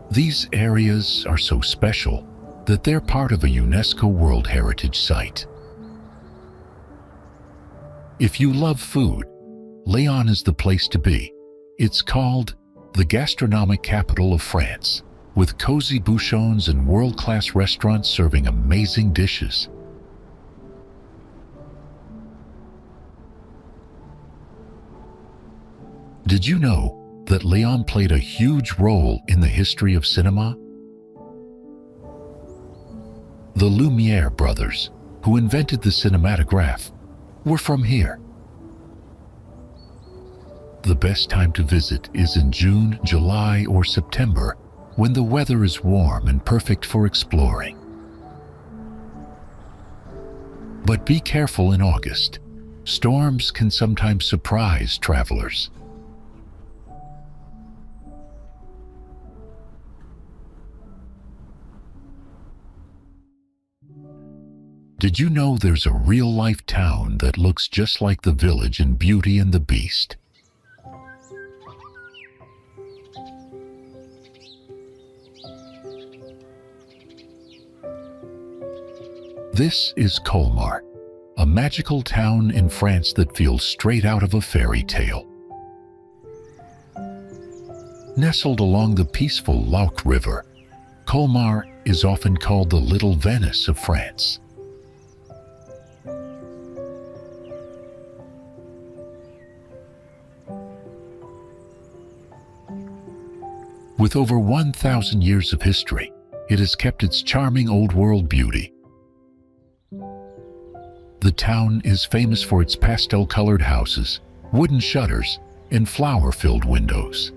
These areas are so special that they're part of a UNESCO World Heritage Site. If you love food, Lyon is the place to be. It's called the gastronomic capital of France, with cozy bouchons and world-class restaurants serving amazing dishes. Did you know that Lyon played a huge role in the history of cinema? The Lumière brothers, who invented the cinematograph, were from here. The best time to visit is in June, July, or September, when the weather is warm and perfect for exploring. But be careful in August. Storms can sometimes surprise travelers. Did you know there's a real-life town that looks just like the village in Beauty and the Beast? This is Colmar, a magical town in France that feels straight out of a fairy tale. Nestled along the peaceful Loire River, Colmar is often called the Little Venice of France. With over 1,000 years of history, it has kept its charming old-world beauty. The town is famous for its pastel-colored houses, wooden shutters, and flower-filled windows.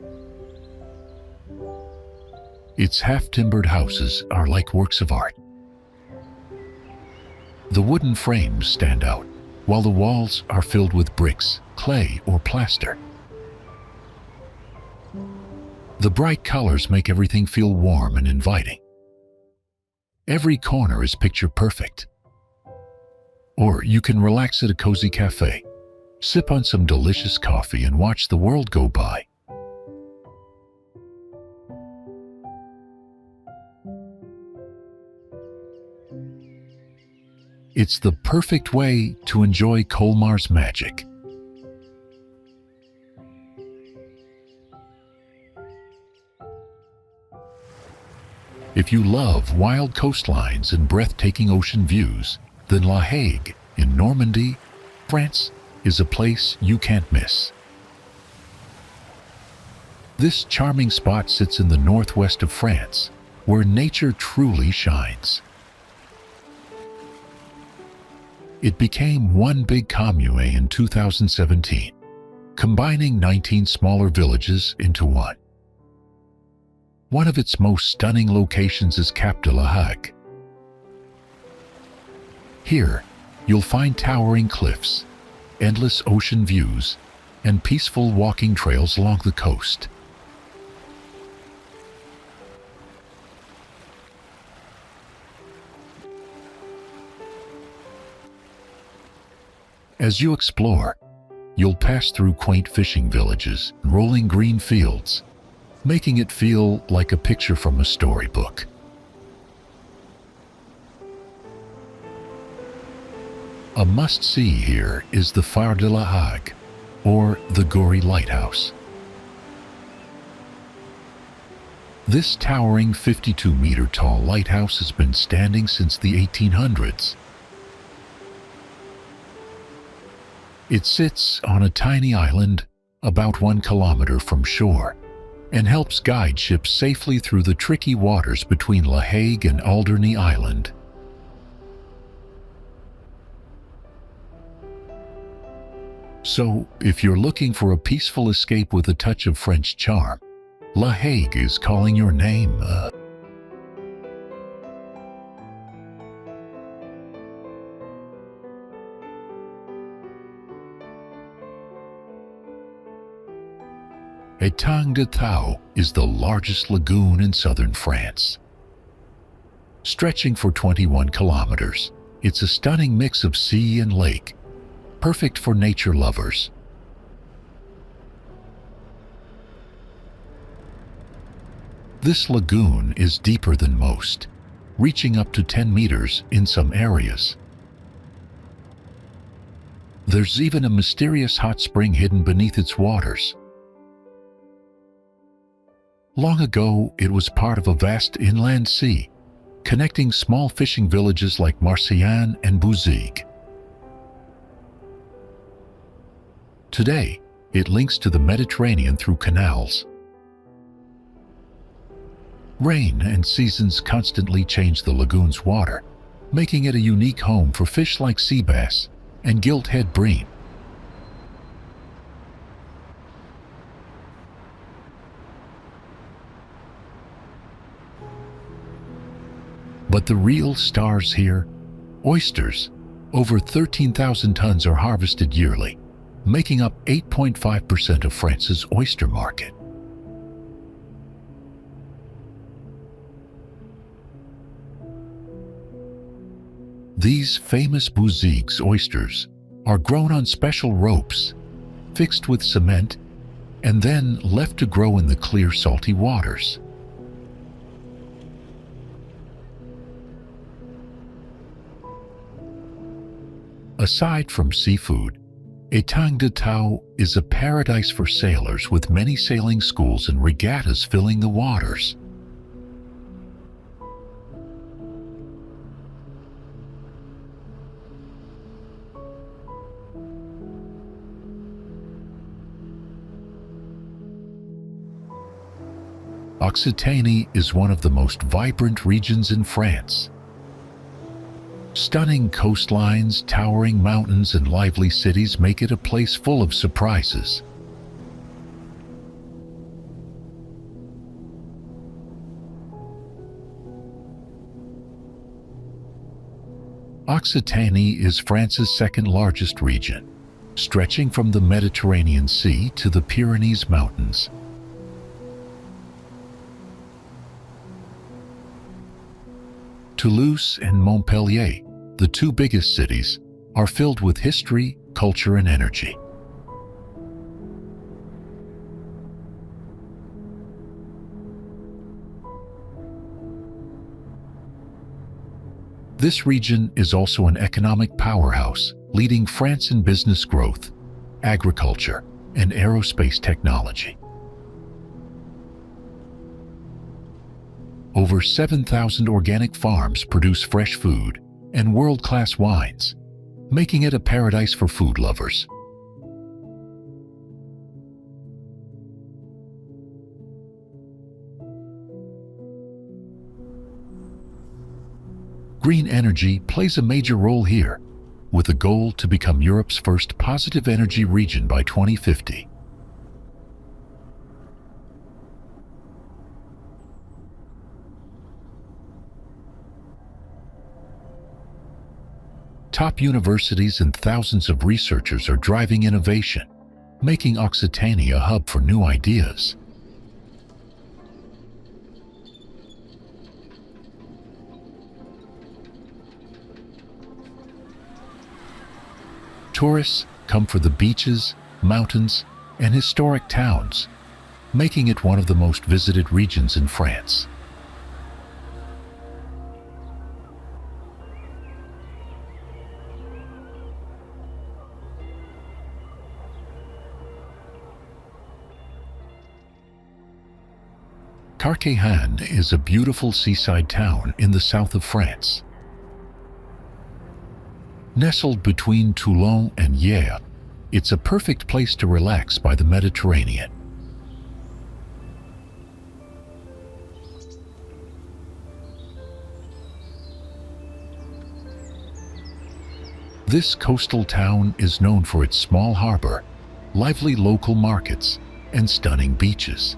Its half-timbered houses are like works of art. The wooden frames stand out, while the walls are filled with bricks, clay, or plaster. The bright colors make everything feel warm and inviting. Every corner is picture perfect. Or you can relax at a cozy cafe, sip on some delicious coffee and watch the world go by. It's the perfect way to enjoy Colmar's magic. If you love wild coastlines and breathtaking ocean views, then La Hague in Normandy, France, is a place you can't miss. This charming spot sits in the northwest of France, where nature truly shines. It became one big commune in 2017, combining 19 smaller villages into one. One of its most stunning locations is Cap de la Hague. Here, you'll find towering cliffs, endless ocean views, and peaceful walking trails along the coast. As you explore, you'll pass through quaint fishing villages and rolling green fields, making it feel like a picture from a storybook. A must-see here is the Phare de la Hague, or the Gory Lighthouse. This towering 52-meter-tall lighthouse has been standing since the 1800s. It sits on a tiny island about 1 kilometer from shore and helps guide ships safely through the tricky waters between La Hague and Alderney Island. So, if you're looking for a peaceful escape with a touch of French charm, La Hague is calling your name. Étang de Thau is the largest lagoon in southern France. Stretching for 21 kilometers, it's a stunning mix of sea and lake, perfect for nature lovers. This lagoon is deeper than most, reaching up to 10 meters in some areas. There's even a mysterious hot spring hidden beneath its waters. Long ago, it was part of a vast inland sea, connecting small fishing villages like Marseille and Bouzigue. Today, it links to the Mediterranean through canals. Rain and seasons constantly change the lagoon's water, making it a unique home for fish like sea bass and gilt-head bream. But the real stars here, oysters. Over 13,000 tons are harvested yearly, making up 8.5% of France's oyster market. These famous Bouzigue oysters are grown on special ropes, fixed with cement, and then left to grow in the clear, salty waters. Aside from seafood, Étang de Thau is a paradise for sailors, with many sailing schools and regattas filling the waters. Occitanie is one of the most vibrant regions in France. Stunning coastlines, towering mountains, and lively cities make it a place full of surprises. Occitanie is France's second-largest region, stretching from the Mediterranean Sea to the Pyrenees Mountains. Toulouse and Montpellier, the two biggest cities, are filled with history, culture, and energy. This region is also an economic powerhouse, leading France in business growth, agriculture, and aerospace technology. Over 7,000 organic farms produce fresh food and world-class wines, making it a paradise for food lovers. Green energy plays a major role here, with a goal to become Europe's first positive energy region by 2050. Top universities and thousands of researchers are driving innovation, making Occitanie a hub for new ideas. Tourists come for the beaches, mountains, and historic towns, making it one of the most visited regions in France. Carqueiranne is a beautiful seaside town in the south of France. Nestled between Toulon and Hyères, it's a perfect place to relax by the Mediterranean. This coastal town is known for its small harbor, lively local markets, and stunning beaches.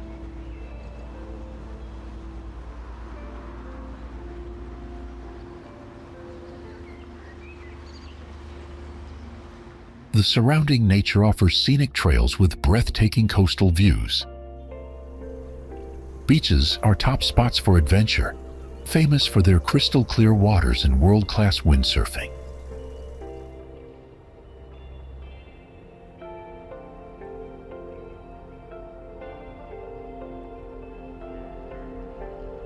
The surrounding nature offers scenic trails with breathtaking coastal views. Beaches are top spots for adventure, famous for their crystal clear waters and world-class windsurfing.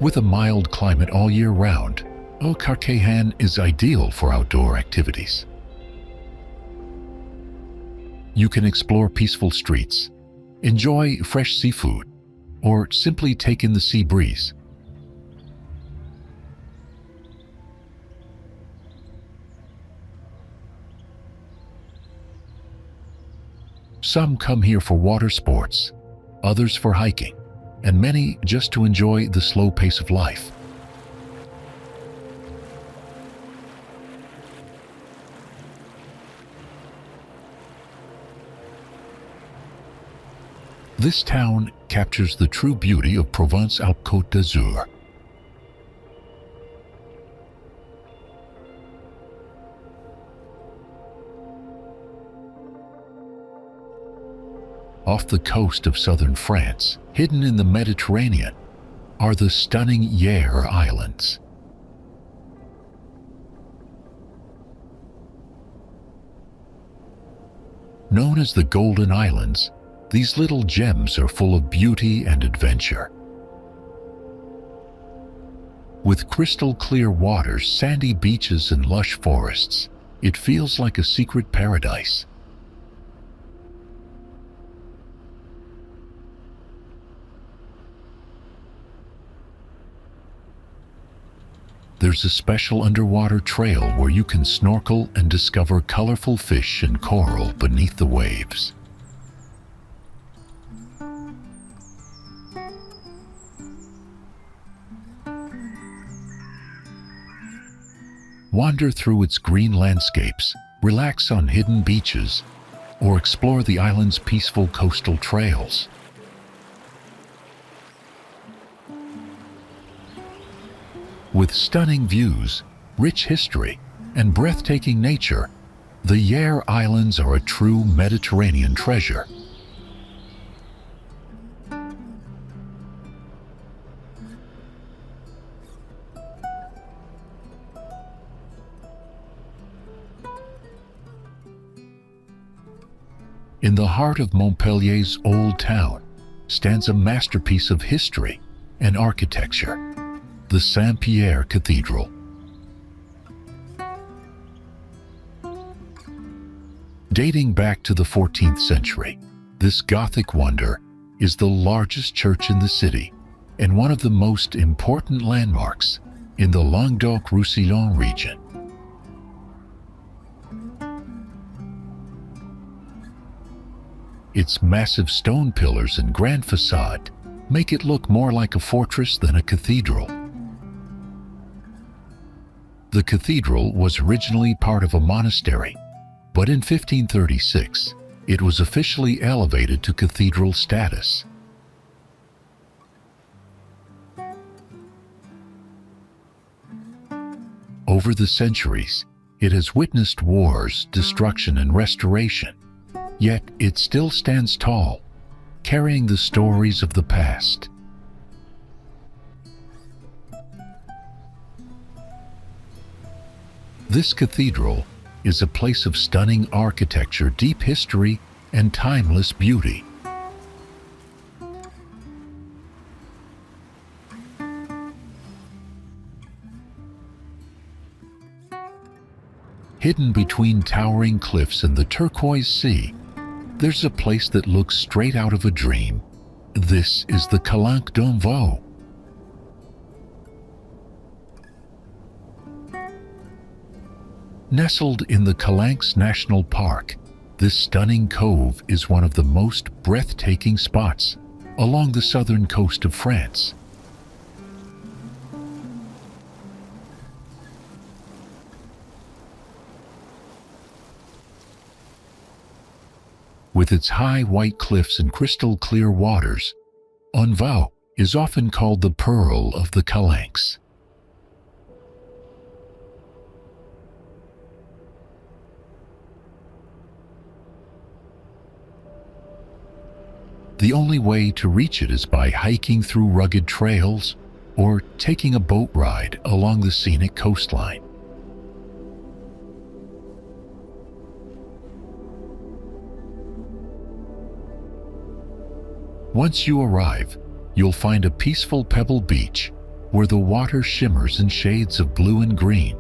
With a mild climate all year round, Carqueiranne is ideal for outdoor activities. You can explore peaceful streets, enjoy fresh seafood, or simply take in the sea breeze. Some come here for water sports, others for hiking, and many just to enjoy the slow pace of life. This town captures the true beauty of Provence-Alpes-Côte d'Azur. Off the coast of southern France, hidden in the Mediterranean, are the stunning Hyères Islands. Known as the Golden Islands, these little gems are full of beauty and adventure. With crystal clear waters, sandy beaches, and lush forests, it feels like a secret paradise. There's a special underwater trail where you can snorkel and discover colorful fish and coral beneath the waves. Wander through its green landscapes, relax on hidden beaches, or explore the island's peaceful coastal trails. With stunning views, rich history, and breathtaking nature, the Hyères Islands are a true Mediterranean treasure. In the heart of Montpellier's old town stands a masterpiece of history and architecture, the Saint-Pierre Cathedral. Dating back to the 14th century, this Gothic wonder is the largest church in the city and one of the most important landmarks in the Languedoc-Roussillon region. Its massive stone pillars and grand facade make it look more like a fortress than a cathedral. The cathedral was originally part of a monastery, but in 1536, it was officially elevated to cathedral status. Over the centuries, it has witnessed wars, destruction, and restoration, yet it still stands tall, carrying the stories of the past. This cathedral is a place of stunning architecture, deep history, and timeless beauty. Hidden between towering cliffs and the turquoise sea, there's a place that looks straight out of a dream. This is the Calanque Den Vau. Nestled in the Calanques National Park, this stunning cove is one of the most breathtaking spots along the southern coast of France. With its high white cliffs and crystal clear waters, Den Vau is often called the Pearl of the Calanques. The only way to reach it is by hiking through rugged trails or taking a boat ride along the scenic coastline. Once you arrive, you'll find a peaceful pebble beach where the water shimmers in shades of blue and green.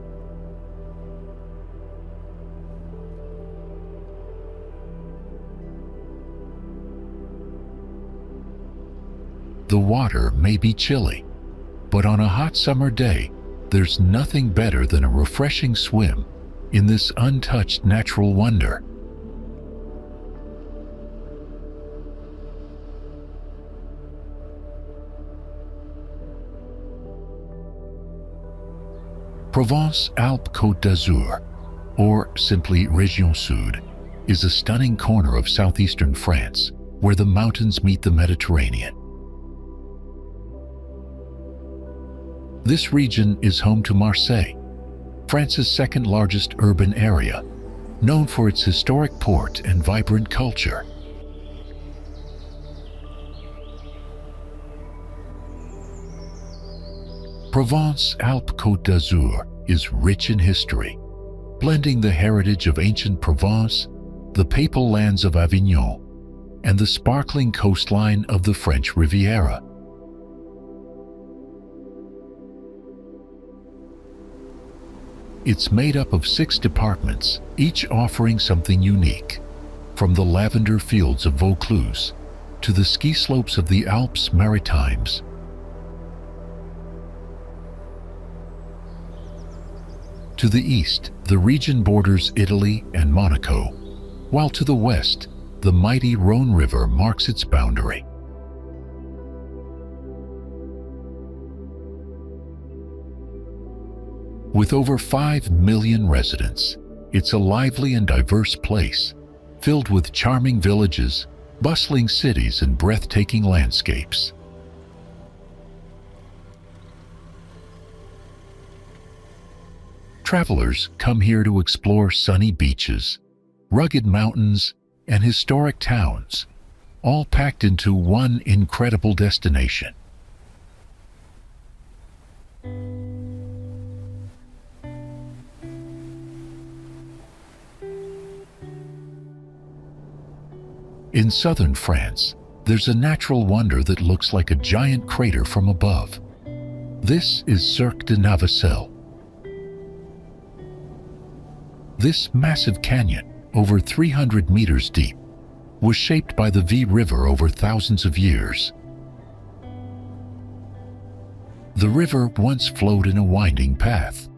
The water may be chilly, but on a hot summer day, there's nothing better than a refreshing swim in this untouched natural wonder. Provence-Alpes-Côte d'Azur, or simply Région Sud, is a stunning corner of southeastern France where the mountains meet the Mediterranean. This region is home to Marseille, France's second largest urban area, known for its historic port and vibrant culture. Provence-Alpes-Côte d'Azur is rich in history, blending the heritage of ancient Provence, the papal lands of Avignon, and the sparkling coastline of the French Riviera. It's made up of 6 departments, each offering something unique, from the lavender fields of Vaucluse to the ski slopes of the Alpes Maritimes. To the east, the region borders Italy and Monaco, while to the west, the mighty Rhône River marks its boundary. With over 5 million residents, it's a lively and diverse place, filled with charming villages, bustling cities, and breathtaking landscapes. Travelers come here to explore sunny beaches, rugged mountains, and historic towns, all packed into one incredible destination. In southern France, there's a natural wonder that looks like a giant crater from above. This is Cirque De Navacelles. This massive canyon, over 300 meters deep, was shaped by the V River over thousands of years. The river once flowed in a winding path,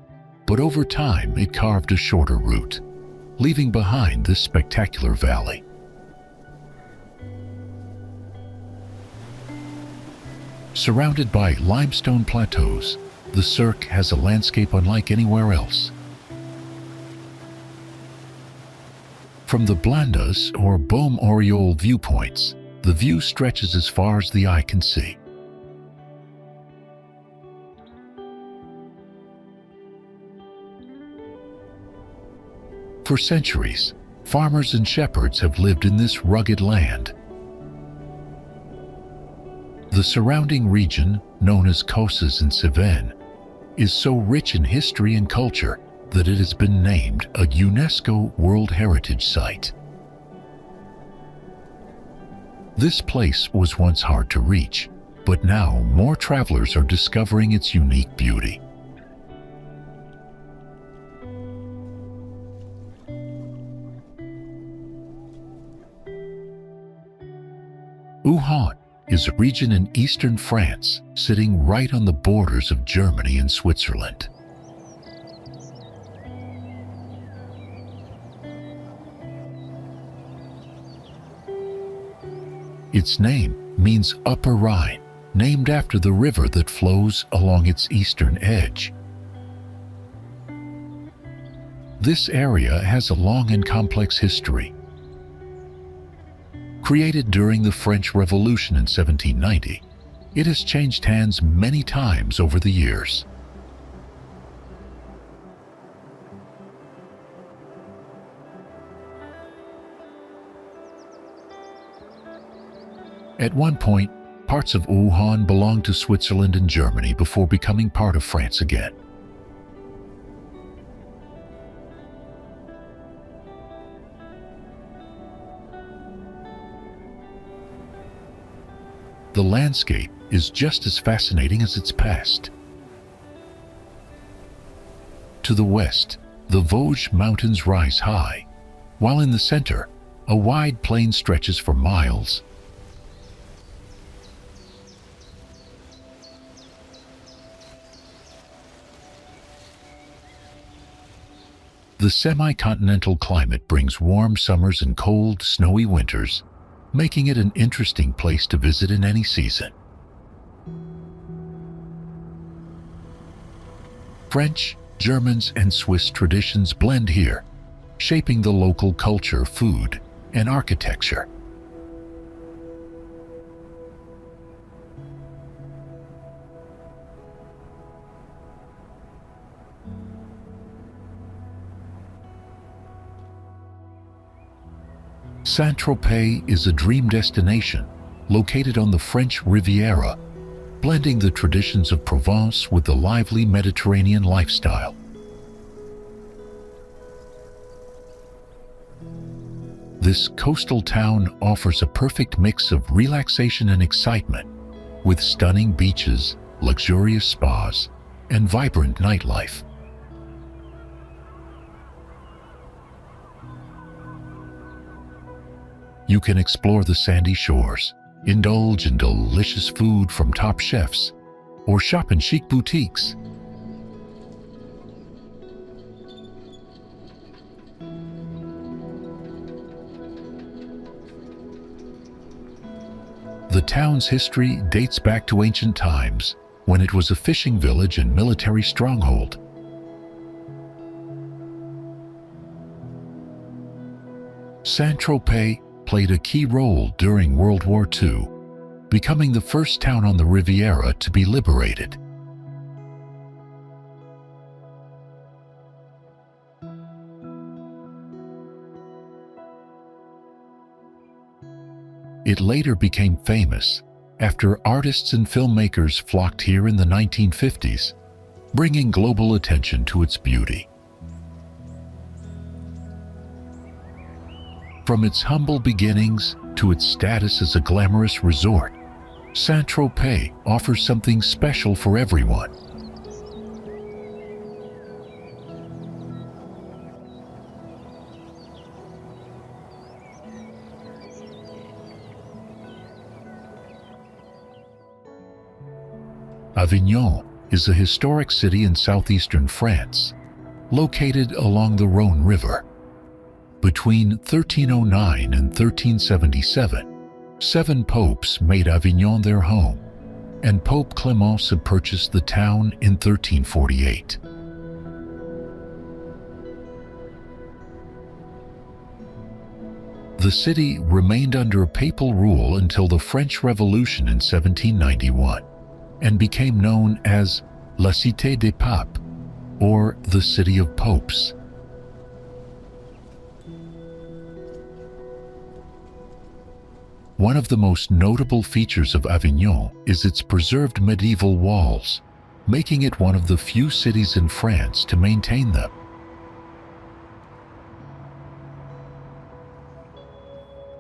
but over time it carved a shorter route, leaving behind this spectacular valley. Surrounded by limestone plateaus, the Cirque has a landscape unlike anywhere else. From the Blandas or Baume Oriole viewpoints, the view stretches as far as the eye can see. For centuries, farmers and shepherds have lived in this rugged land. The surrounding region, known as Causses and Cévennes, is so rich in history and culture that it has been named a UNESCO World Heritage Site. This place was once hard to reach, but now more travelers are discovering its unique beauty. Haut-Rhin is a region in eastern France, sitting right on the borders of Germany and Switzerland. Its name means Upper Rhine, named after the river that flows along its eastern edge. This area has a long and complex history. Created during the French Revolution in 1790, it has changed hands many times over the years. At one point, parts of Haut-Rhin belonged to Switzerland and Germany before becoming part of France again. The landscape is just as fascinating as its past. To the west, the Vosges Mountains rise high, while in the center, a wide plain stretches for miles. The semi-continental climate brings warm summers and cold, snowy winters, making it an interesting place to visit in any season. French, Germans, and Swiss traditions blend here, shaping the local culture, food, and architecture. Saint-Tropez is a dream destination located on the French Riviera, blending the traditions of Provence with the lively Mediterranean lifestyle. This coastal town offers a perfect mix of relaxation and excitement, with stunning beaches, luxurious spas, and vibrant nightlife. You can explore the sandy shores, indulge in delicious food from top chefs, or shop in chic boutiques. The town's history dates back to ancient times, when it was a fishing village and military stronghold. Saint-Tropez played a key role during World War II, becoming the first town on the Riviera to be liberated. It later became famous after artists and filmmakers flocked here in the 1950s, bringing global attention to its beauty. From its humble beginnings to its status as a glamorous resort, Saint-Tropez offers something special for everyone. Avignon is a historic city in southeastern France, located along the Rhône River. Between 1309 and 1377, 7 popes made Avignon their home, and Pope Clément had purchased the town in 1348. The city remained under papal rule until the French Revolution in 1791 and became known as La Cité des Papes, or the City of Popes. One of the most notable features of Avignon is its preserved medieval walls, making it one of the few cities in France to maintain them.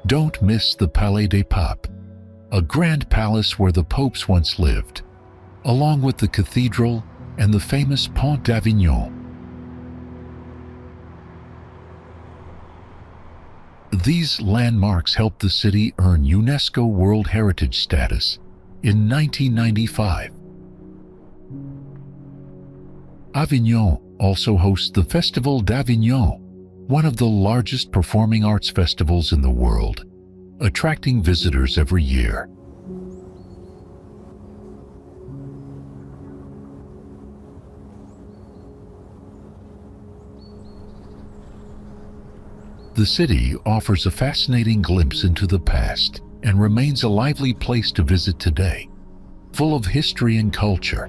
Don't miss the Palais des Papes, a grand palace where the popes once lived, along with the cathedral and the famous Pont d'Avignon. These landmarks helped the city earn UNESCO World Heritage status in 1995. Avignon also hosts the Festival d'Avignon, one of the largest performing arts festivals in the world, attracting visitors every year. The city offers a fascinating glimpse into the past and remains a lively place to visit today, full of history and culture.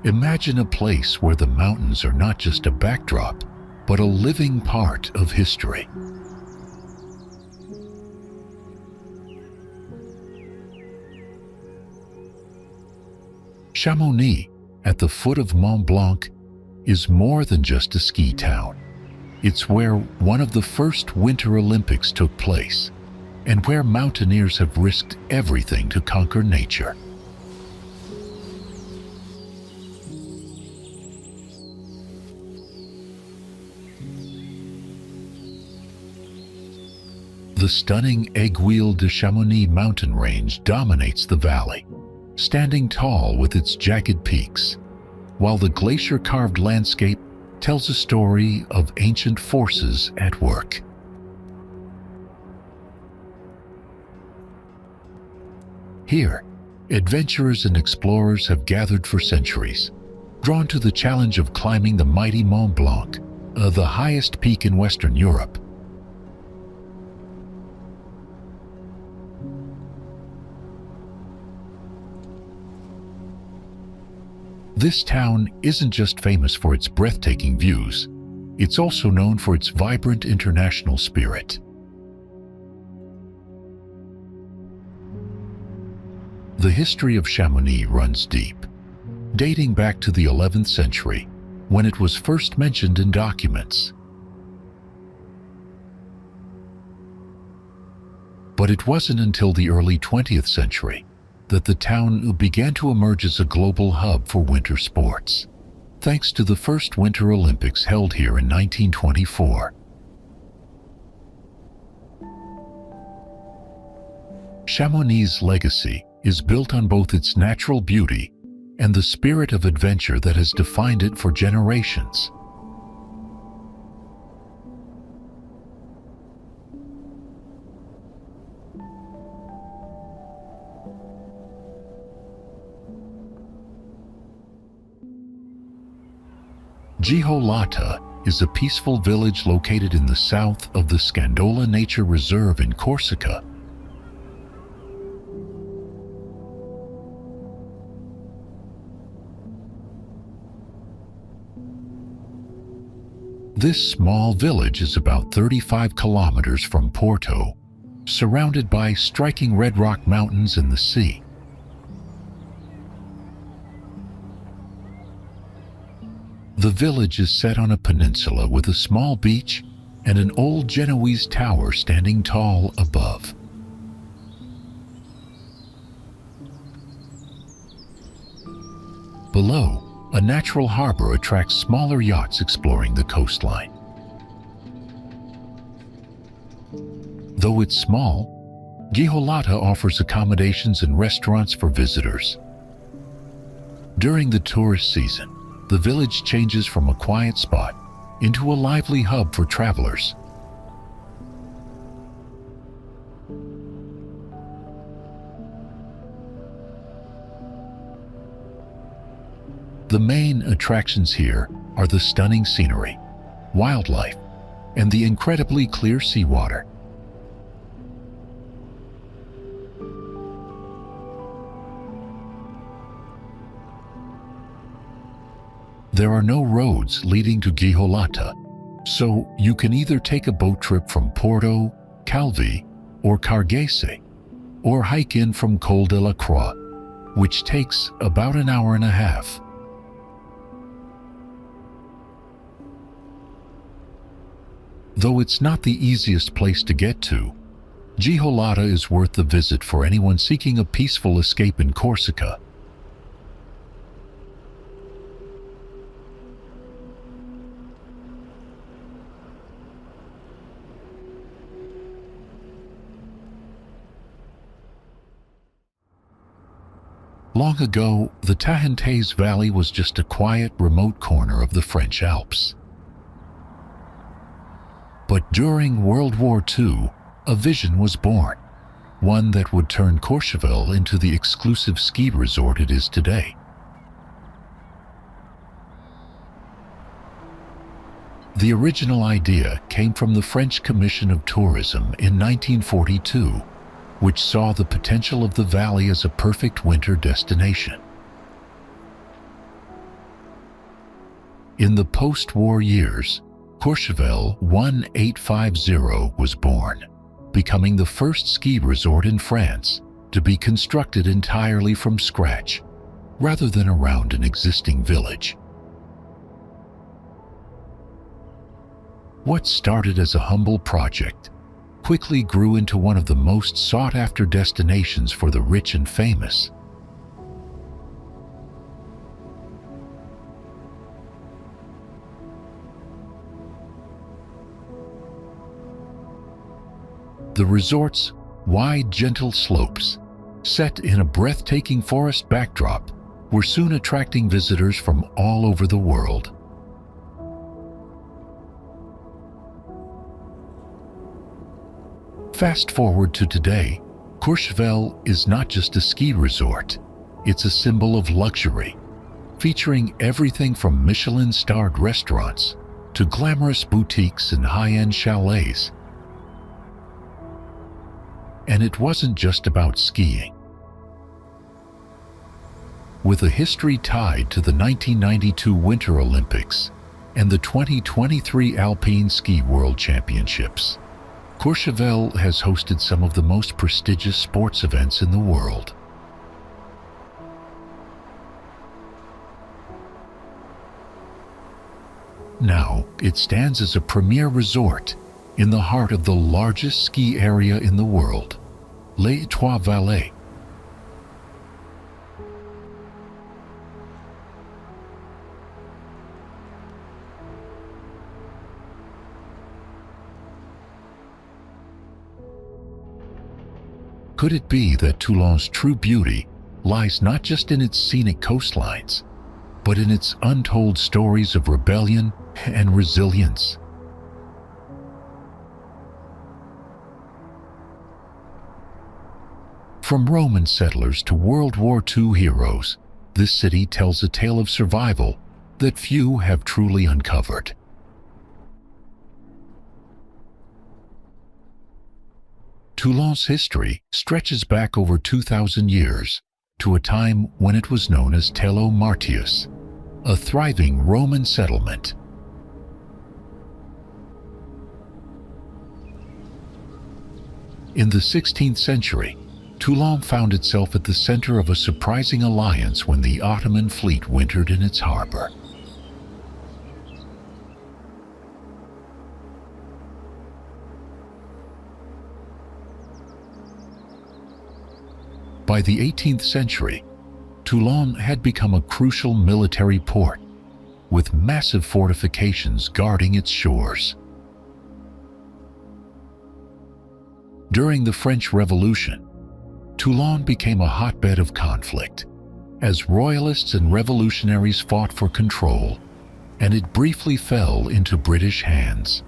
Imagine a place where the mountains are not just a backdrop, but a living part of history. Chamonix, at the foot of Mont Blanc, is more than just a ski town. It's where one of the first Winter Olympics took place, and where mountaineers have risked everything to conquer nature. The stunning Aiguille de Chamonix mountain range dominates the valley, standing tall with its jagged peaks, while the glacier-carved landscape tells a story of ancient forces at work. Here, adventurers and explorers have gathered for centuries, drawn to the challenge of climbing the mighty Mont Blanc, the highest peak in Western Europe. This town isn't just famous for its breathtaking views, it's also known for its vibrant international spirit. The history of Chamonix runs deep, dating back to the 11th century, when it was first mentioned in documents. But it wasn't until the early 20th century that the town began to emerge as a global hub for winter sports, thanks to the first Winter Olympics held here in 1924. Chamonix's legacy is built on both its natural beauty and the spirit of adventure that has defined it for generations. Giholata is a peaceful village located in the south of the Scandola Nature Reserve in Corsica. This small village is about 35 kilometers from Porto, surrounded by striking red rock mountains and the sea. The village is set on a peninsula with a small beach and an old Genoese tower standing tall above. Below, a natural harbor attracts smaller yachts exploring the coastline. Though it's small, Ghiolata offers accommodations and restaurants for visitors. During the tourist season, the village changes from a quiet spot into a lively hub for travelers. The main attractions here are the stunning scenery, wildlife, and the incredibly clear seawater. There are no roads leading to Ghiolata, so you can either take a boat trip from Porto, Calvi, or Cargese, or hike in from Col de la Croix, which takes about an hour and a half. Though it's not the easiest place to get to, Ghiolata is worth the visit for anyone seeking a peaceful escape in Corsica. Long ago, the Tahantes Valley was just a quiet, remote corner of the French Alps. But during World War II, a vision was born, one that would turn Courchevel into the exclusive ski resort it is today. The original idea came from the French Commission of Tourism in 1942, which saw the potential of the valley as a perfect winter destination. In the post-war years, Courchevel 1850 was born, becoming the first ski resort in France to be constructed entirely from scratch, rather than around an existing village. What started as a humble project quickly grew into one of the most sought-after destinations for the rich and famous. The resort's wide, gentle slopes, set in a breathtaking forest backdrop, were soon attracting visitors from all over the world. Fast forward to today, Courchevel is not just a ski resort, it's a symbol of luxury, featuring everything from Michelin-starred restaurants to glamorous boutiques and high-end chalets. And it wasn't just about skiing. With a history tied to the 1992 Winter Olympics and the 2023 Alpine Ski World Championships, Courchevel has hosted some of the most prestigious sports events in the world. Now, it stands as a premier resort in the heart of the largest ski area in the world, Les Trois Vallées. Could it be that Toulon's true beauty lies not just in its scenic coastlines, but in its untold stories of rebellion and resilience? From Roman settlers to World War II heroes, this city tells a tale of survival that few have truly uncovered. Toulon's history stretches back over 2,000 years to a time when it was known as Tello Martius, a thriving Roman settlement. In the 16th century, Toulon found itself at the center of a surprising alliance when the Ottoman fleet wintered in its harbor. By the 18th century, Toulon had become a crucial military port, with massive fortifications guarding its shores. During the French Revolution, Toulon became a hotbed of conflict, as royalists and revolutionaries fought for control, and it briefly fell into British hands.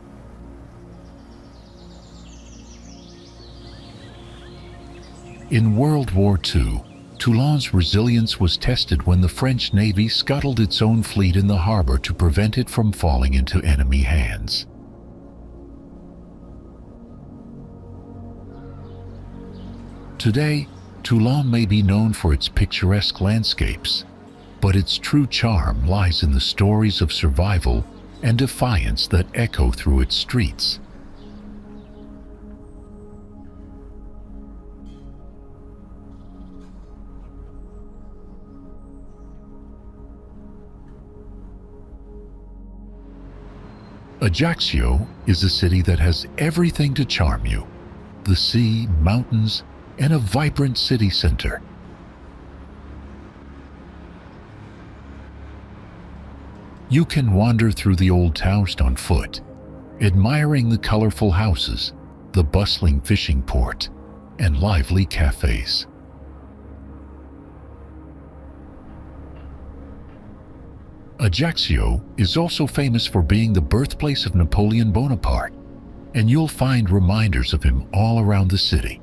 In World War II, Toulon's resilience was tested when the French Navy scuttled its own fleet in the harbor to prevent it from falling into enemy hands. Today, Toulon may be known for its picturesque landscapes, but its true charm lies in the stories of survival and defiance that echo through its streets. Ajaccio is a city that has everything to charm you: the sea, mountains, and a vibrant city center. You can wander through the old town on foot, admiring the colorful houses, the bustling fishing port, and lively cafes. Ajaccio is also famous for being the birthplace of Napoleon Bonaparte, and you'll find reminders of him all around the city.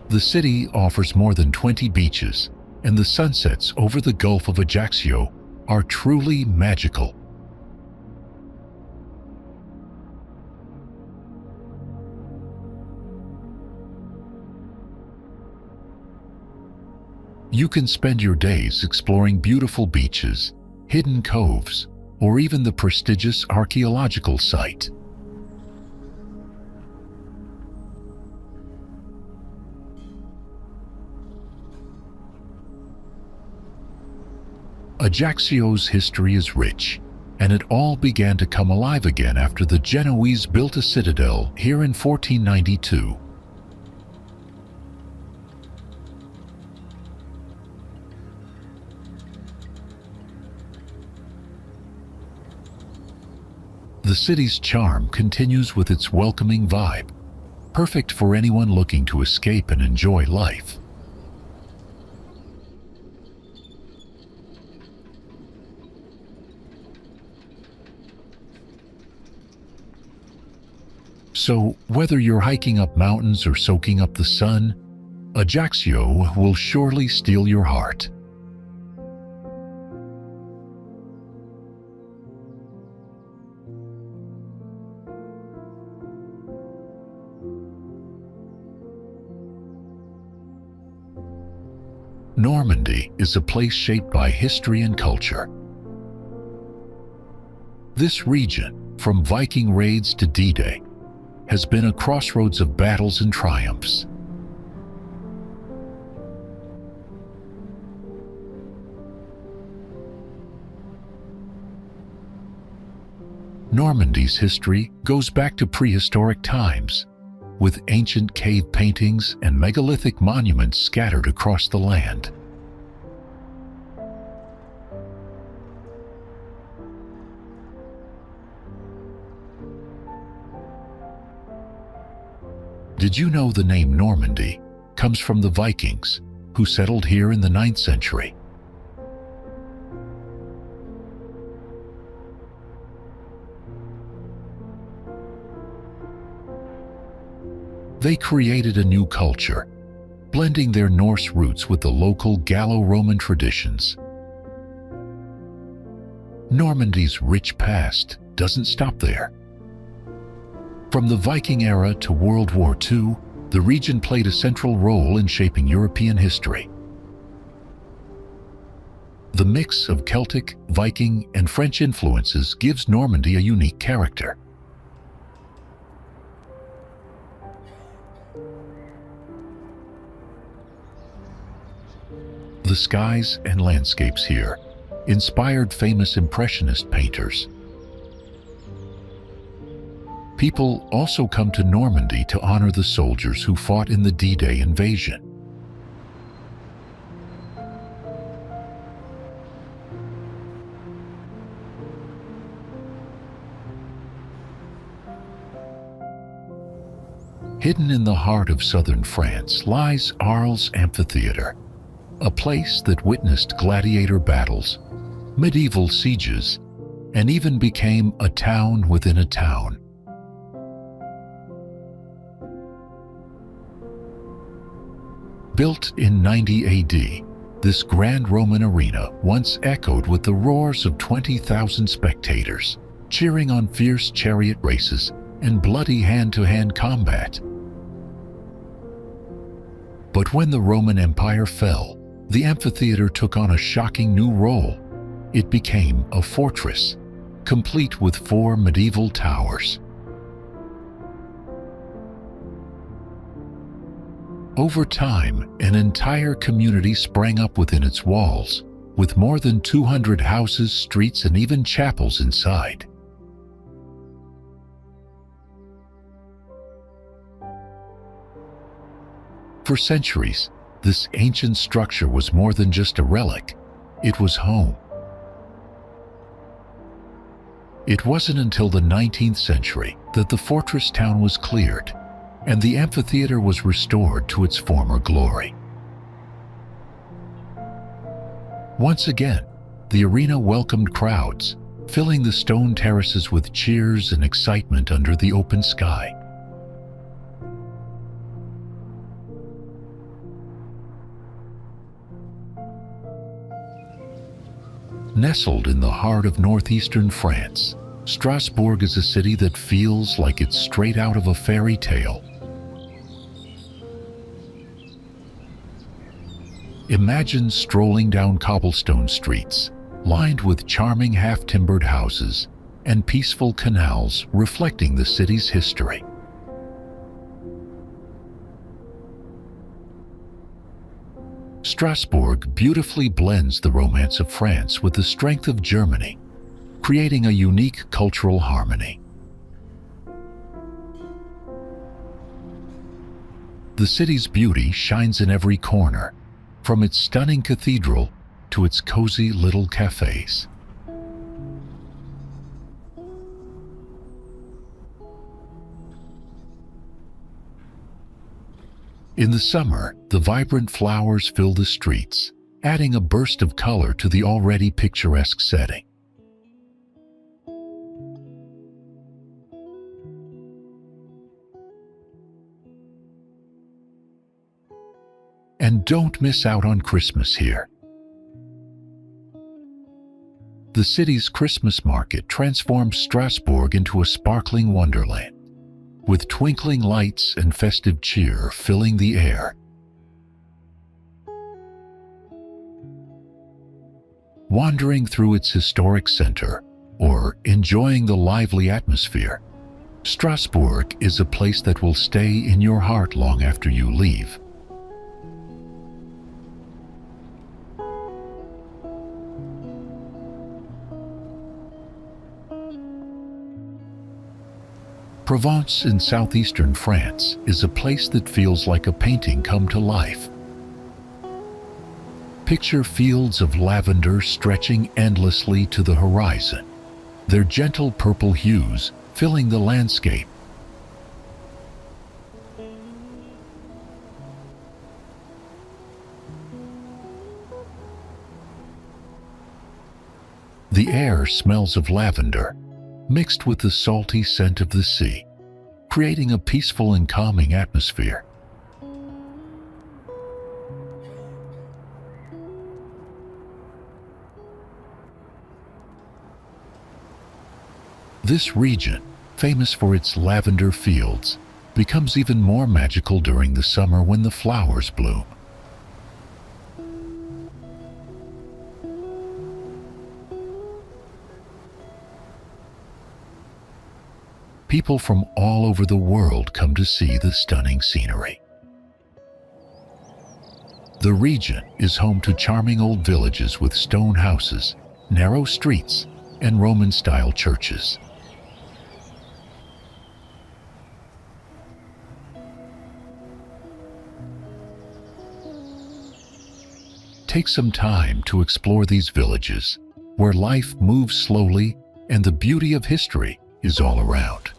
The city offers more than 20 beaches, and the sunsets over the Gulf of Ajaccio are truly magical. You can spend your days exploring beautiful beaches, hidden coves, or even the prestigious archaeological site. Ajaccio's history is rich, and it all began to come alive again after the Genoese built a citadel here in 1492. The city's charm continues with its welcoming vibe, perfect for anyone looking to escape and enjoy life. So, whether you're hiking up mountains or soaking up the sun, Ajaccio will surely steal your heart. Normandy is a place shaped by history and culture. This region, from Viking raids to D-Day, has been a crossroads of battles and triumphs. Normandy's history goes back to prehistoric times, with ancient cave paintings and megalithic monuments scattered across the land. Did you know the name Normandy comes from the Vikings, who settled here in the 9th century? They created a new culture, blending their Norse roots with the local Gallo-Roman traditions. Normandy's rich past doesn't stop there. From the Viking era to World War II, the region played a central role in shaping European history. The mix of Celtic, Viking, and French influences gives Normandy a unique character. The skies and landscapes here inspired famous Impressionist painters. People also come to Normandy to honor the soldiers who fought in the D-Day invasion. Hidden in the heart of southern France lies Arles Amphitheatre, a place that witnessed gladiator battles, medieval sieges, and even became a town within a town. Built in 90 AD, this grand Roman arena once echoed with the roars of 20,000 spectators, cheering on fierce chariot races and bloody hand-to-hand combat. But when the Roman Empire fell, the amphitheater took on a shocking new role. It became a fortress, complete with 4 medieval towers. Over time, an entire community sprang up within its walls, with more than 200 houses, streets, and even chapels inside. For centuries, this ancient structure was more than just a relic. It was home. It wasn't until the 19th century that the fortress town was cleared, and the amphitheater was restored to its former glory. Once again, the arena welcomed crowds, filling the stone terraces with cheers and excitement under the open sky. Nestled in the heart of northeastern France, Strasbourg is a city that feels like it's straight out of a fairy tale. Imagine strolling down cobblestone streets, lined with charming half-timbered houses and peaceful canals reflecting the city's history. Strasbourg beautifully blends the romance of France with the strength of Germany, creating a unique cultural harmony. The city's beauty shines in every corner, from its stunning cathedral to its cozy little cafes. In the summer, the vibrant flowers fill the streets, adding a burst of color to the already picturesque setting. And don't miss out on Christmas here. The city's Christmas market transforms Strasbourg into a sparkling wonderland, with twinkling lights and festive cheer filling the air. Wandering through its historic center, or enjoying the lively atmosphere, Strasbourg is a place that will stay in your heart long after you leave. Provence in southeastern France is a place that feels like a painting come to life. Picture fields of lavender stretching endlessly to the horizon, their gentle purple hues filling the landscape. The air smells of lavender, mixed with the salty scent of the sea, creating a peaceful and calming atmosphere. This region, famous for its lavender fields, becomes even more magical during the summer when the flowers bloom. People from all over the world come to see the stunning scenery. The region is home to charming old villages with stone houses, narrow streets, and Roman-style churches. Take some time to explore these villages, where life moves slowly and the beauty of history is all around.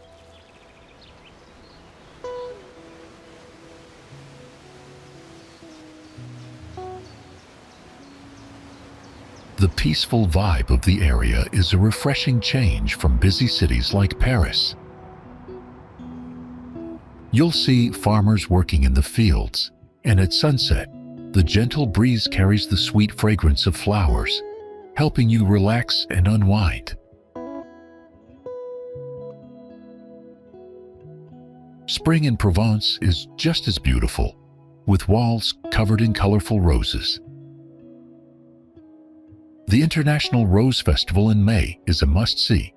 The peaceful vibe of the area is a refreshing change from busy cities like Paris. You'll see farmers working in the fields, and at sunset, the gentle breeze carries the sweet fragrance of flowers, helping you relax and unwind. Spring in Provence is just as beautiful, with walls covered in colorful roses. The International Rose Festival in May is a must-see,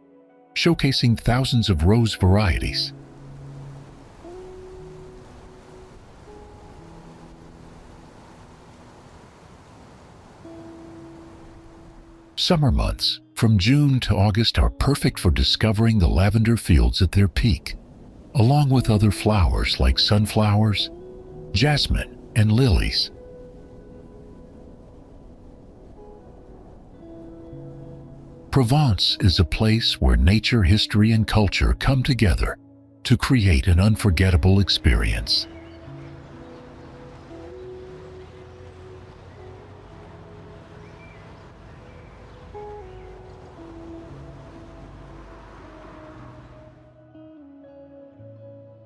showcasing thousands of rose varieties. Summer months, from June to August, are perfect for discovering the lavender fields at their peak, along with other flowers like sunflowers, jasmine, and lilies. Provence is a place where nature, history, and culture come together to create an unforgettable experience.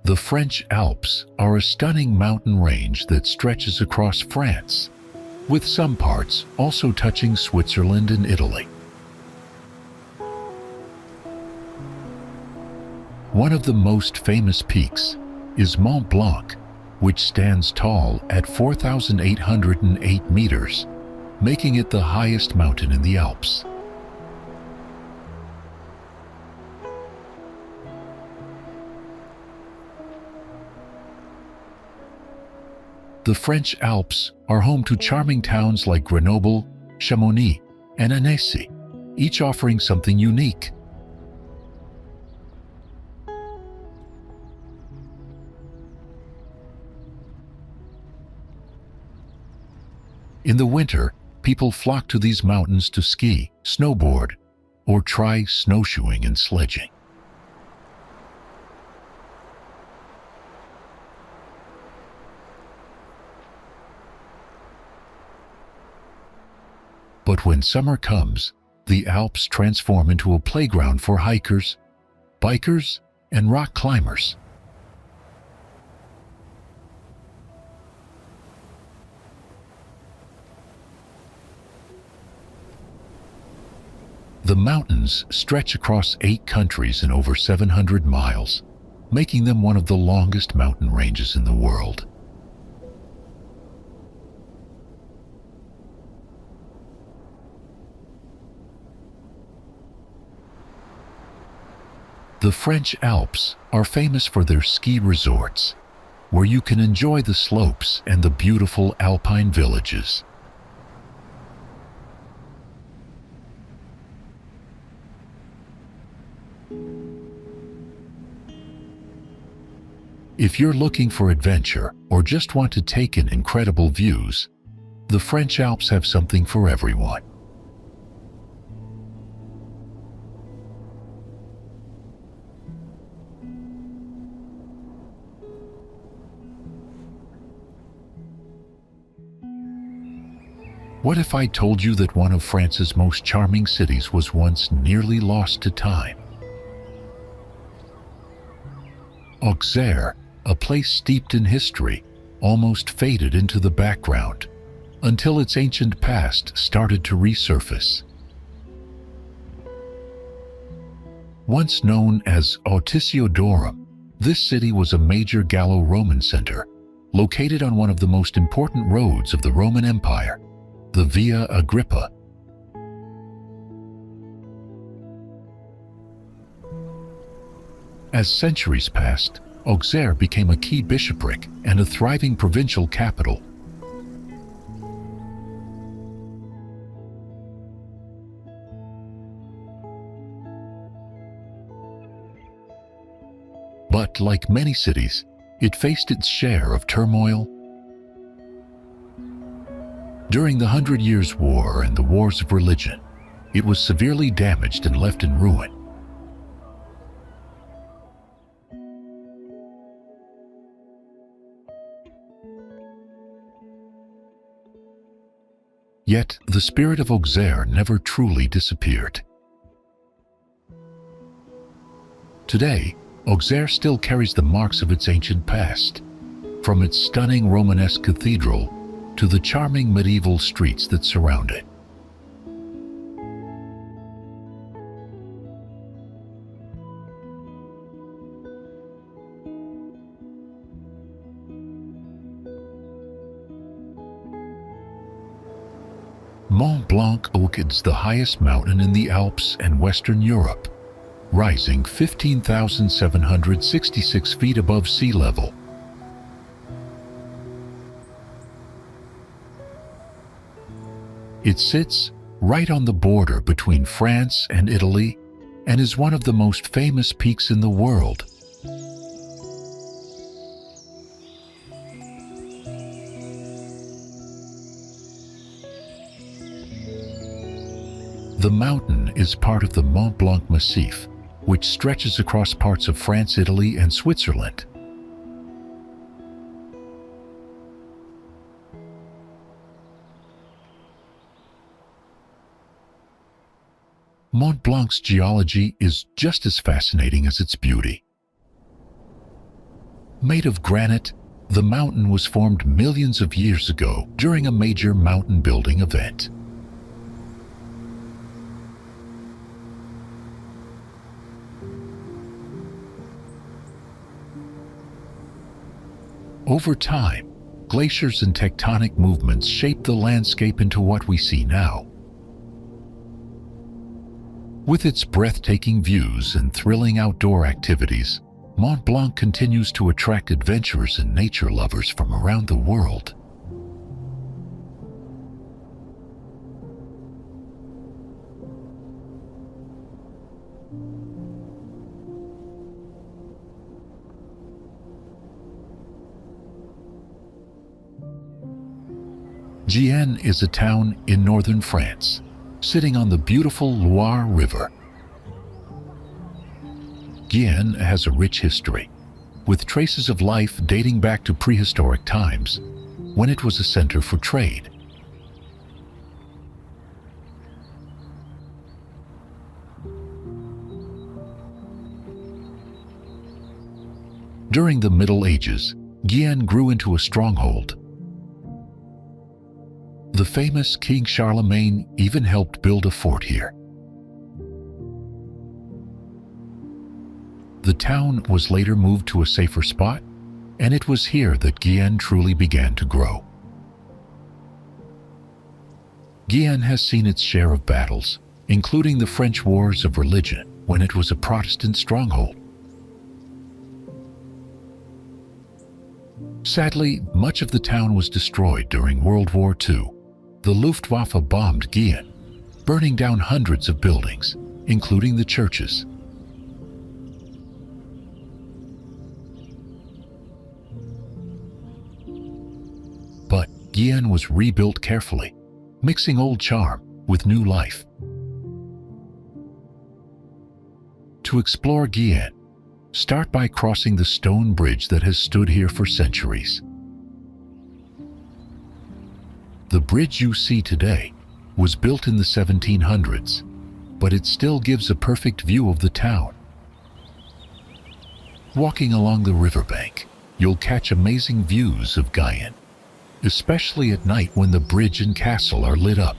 The French Alps are a stunning mountain range that stretches across France, with some parts also touching Switzerland and Italy. One of the most famous peaks is Mont Blanc, which stands tall at 4,808 meters, making it the highest mountain in the Alps. The French Alps are home to charming towns like Grenoble, Chamonix, and Annecy, each offering something unique. In the winter, people flock to these mountains to ski, snowboard, or try snowshoeing and sledging. But when summer comes, the Alps transform into a playground for hikers, bikers, and rock climbers. The mountains stretch across 8 countries and over 700 miles, making them one of the longest mountain ranges in the world. The French Alps are famous for their ski resorts, where you can enjoy the slopes and the beautiful alpine villages. If you're looking for adventure or just want to take in incredible views, the French Alps have something for everyone. What if I told you that one of France's most charming cities was once nearly lost to time? Auxerre, a place steeped in history, almost faded into the background until its ancient past started to resurface. Once known as Auticiodorum, this city was a major Gallo-Roman center, located on one of the most important roads of the Roman Empire, the Via Agrippa. As centuries passed, Auxerre became a key bishopric and a thriving provincial capital. But like many cities, it faced its share of turmoil. During the 100 Years' War and the Wars of Religion, it was severely damaged and left in ruin. Yet, the spirit of Auxerre never truly disappeared. Today, Auxerre still carries the marks of its ancient past, from its stunning Romanesque cathedral to the charming medieval streets that surround it. Mont Blanc is the highest mountain in the Alps and Western Europe, rising 15,766 feet above sea level. It sits right on the border between France and Italy and is one of the most famous peaks in the world. The mountain is part of the Mont Blanc Massif, which stretches across parts of France, Italy, and Switzerland. Mont Blanc's geology is just as fascinating as its beauty. Made of granite, the mountain was formed millions of years ago during a major mountain building event. Over time, glaciers and tectonic movements shaped the landscape into what we see now. With its breathtaking views and thrilling outdoor activities, Mont Blanc continues to attract adventurers and nature lovers from around the world. Gien is a town in northern France, sitting on the beautiful Loire River. Gien has a rich history, with traces of life dating back to prehistoric times, when it was a center for trade. During the Middle Ages, Gien grew into a stronghold. The famous King Charlemagne even helped build a fort here. The town was later moved to a safer spot, and it was here that Gien truly began to grow. Gien has seen its share of battles, including the French Wars of Religion, when it was a Protestant stronghold. Sadly, much of the town was destroyed during World War II. The Luftwaffe bombed Gien, burning down hundreds of buildings, including the churches. But Gien was rebuilt carefully, mixing old charm with new life. To explore Gien, start by crossing the stone bridge that has stood here for centuries. The bridge you see today was built in the 1700s, but it still gives a perfect view of the town. Walking along the riverbank, you'll catch amazing views of Gien, especially at night when the bridge and castle are lit up.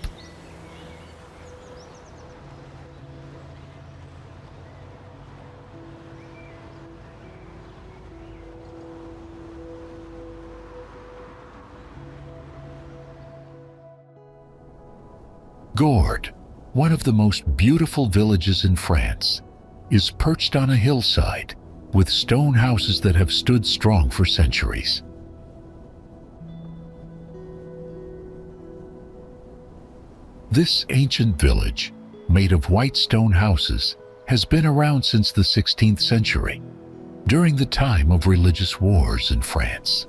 Gordes, one of the most beautiful villages in France, is perched on a hillside, with stone houses that have stood strong for centuries. This ancient village, made of white stone houses, has been around since the 16th century, during the time of religious wars in France.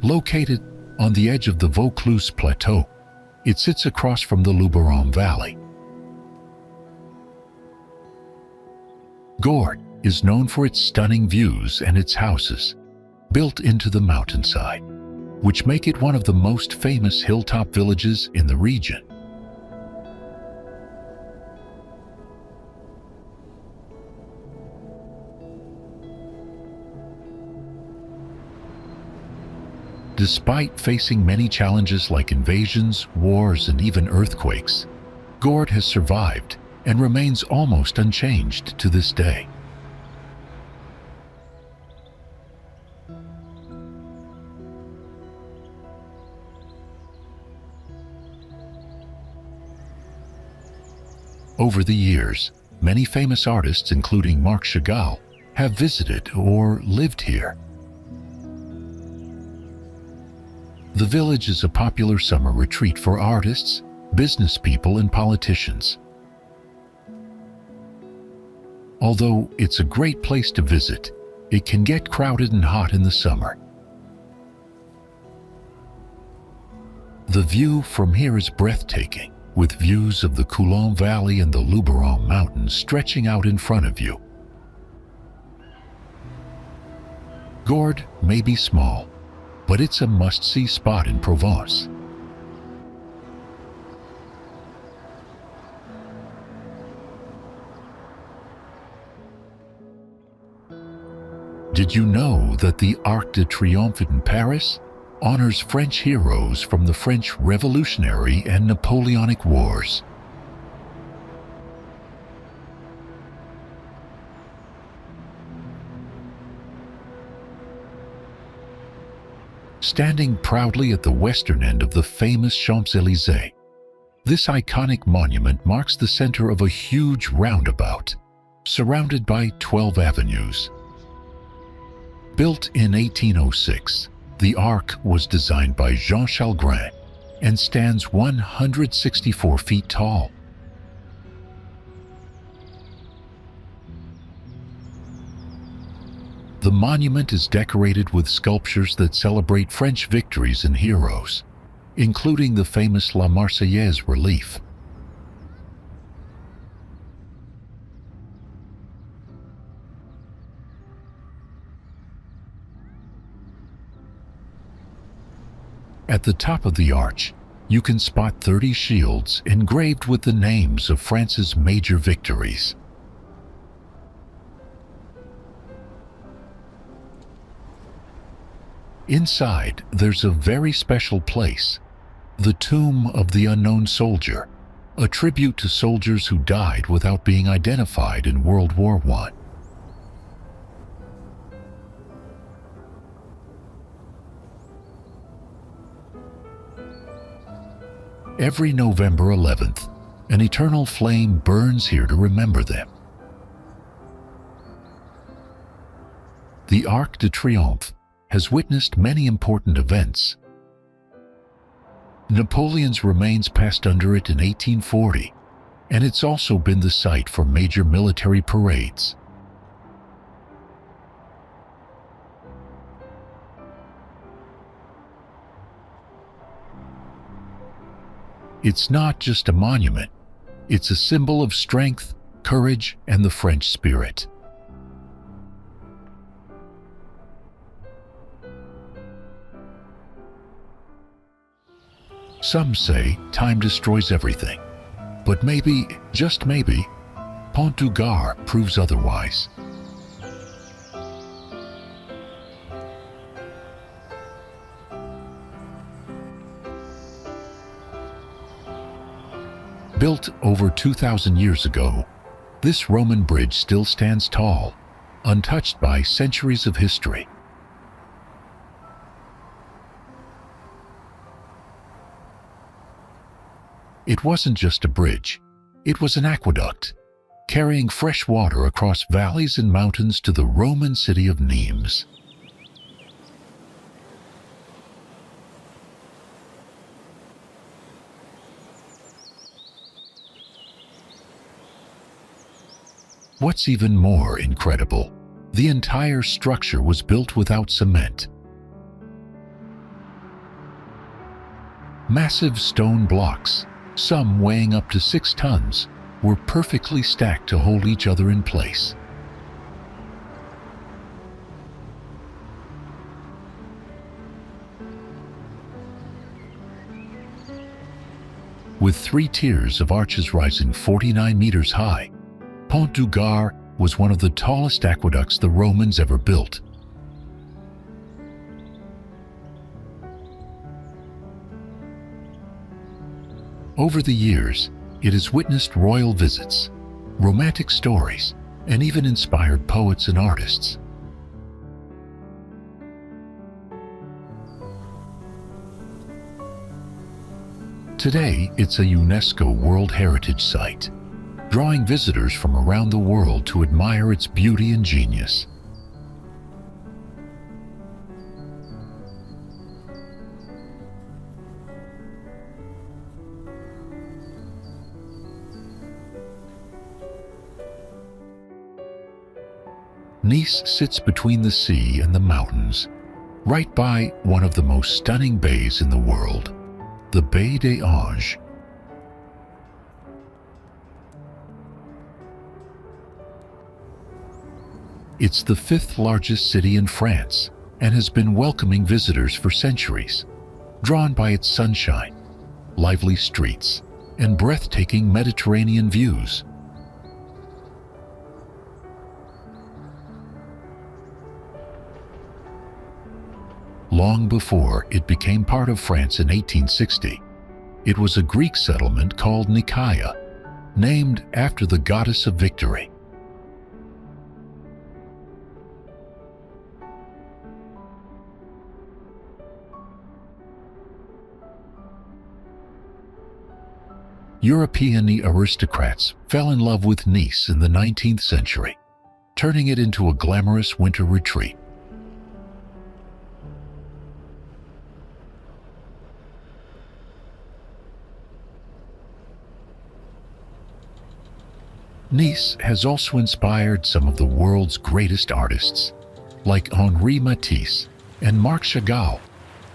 Located on the edge of the Vaucluse Plateau, it sits across from the Loire Valley. Gordes is known for its stunning views and its houses, built into the mountainside, which make it one of the most famous hilltop villages in the region. Despite facing many challenges like invasions, wars, and even earthquakes, Gordes has survived and remains almost unchanged to this day. Over the years, many famous artists, including Marc Chagall, have visited or lived here. The village is a popular summer retreat for artists, business people, and politicians. Although it's a great place to visit, it can get crowded and hot in the summer. The view from here is breathtaking, with views of the Calanque Valley and the Luberon Mountains stretching out in front of you. Gordes may be small, but it's a must-see spot in Provence. Did you know that the Arc de Triomphe in Paris honors French heroes from the French Revolutionary and Napoleonic Wars? Standing proudly at the western end of the famous Champs-Élysées, this iconic monument marks the center of a huge roundabout, surrounded by 12 avenues. Built in 1806, the Arc was designed by Jean Chalgrin and stands 164 feet tall. The monument is decorated with sculptures that celebrate French victories and heroes, including the famous La Marseillaise relief. At the top of the arch, you can spot 30 shields engraved with the names of France's major victories. Inside, there's a very special place, the Tomb of the Unknown Soldier, a tribute to soldiers who died without being identified in World War I. Every November 11th, an eternal flame burns here to remember them. The Arc de Triomphe has witnessed many important events. Napoleon's remains passed under it in 1840, and it's also been the site for major military parades. It's not just a monument, it's a symbol of strength, courage, and the French spirit. Some say time destroys everything, but maybe, just maybe, Pont Du Gard proves otherwise. Built over 2,000 years ago, this Roman bridge still stands tall, untouched by centuries of history. It wasn't just a bridge, it was an aqueduct, carrying fresh water across valleys and mountains to the Roman city of Nimes. What's even more incredible, the entire structure was built without cement. Massive stone blocks, some weighing up to 6 tons, were perfectly stacked to hold each other in place. With 3 tiers of arches rising 49 meters high, Pont Du Gard was one of the tallest aqueducts the Romans ever built. Over the years, it has witnessed royal visits, romantic stories, and even inspired poets and artists. Today, it's a UNESCO World Heritage Site, drawing visitors from around the world to admire its beauty and genius. Nice sits between the sea and the mountains, right by one of the most stunning bays in the world, the Baie des Anges. It's the 5th largest city in France and has been welcoming visitors for centuries, drawn by its sunshine, lively streets, and breathtaking Mediterranean views. Long before it became part of France in 1860, it was a Greek settlement called Nicaea, named after the goddess of victory. European aristocrats fell in love with Nice in the 19th century, turning it into a glamorous winter retreat. Nice has also inspired some of the world's greatest artists, like Henri Matisse and Marc Chagall,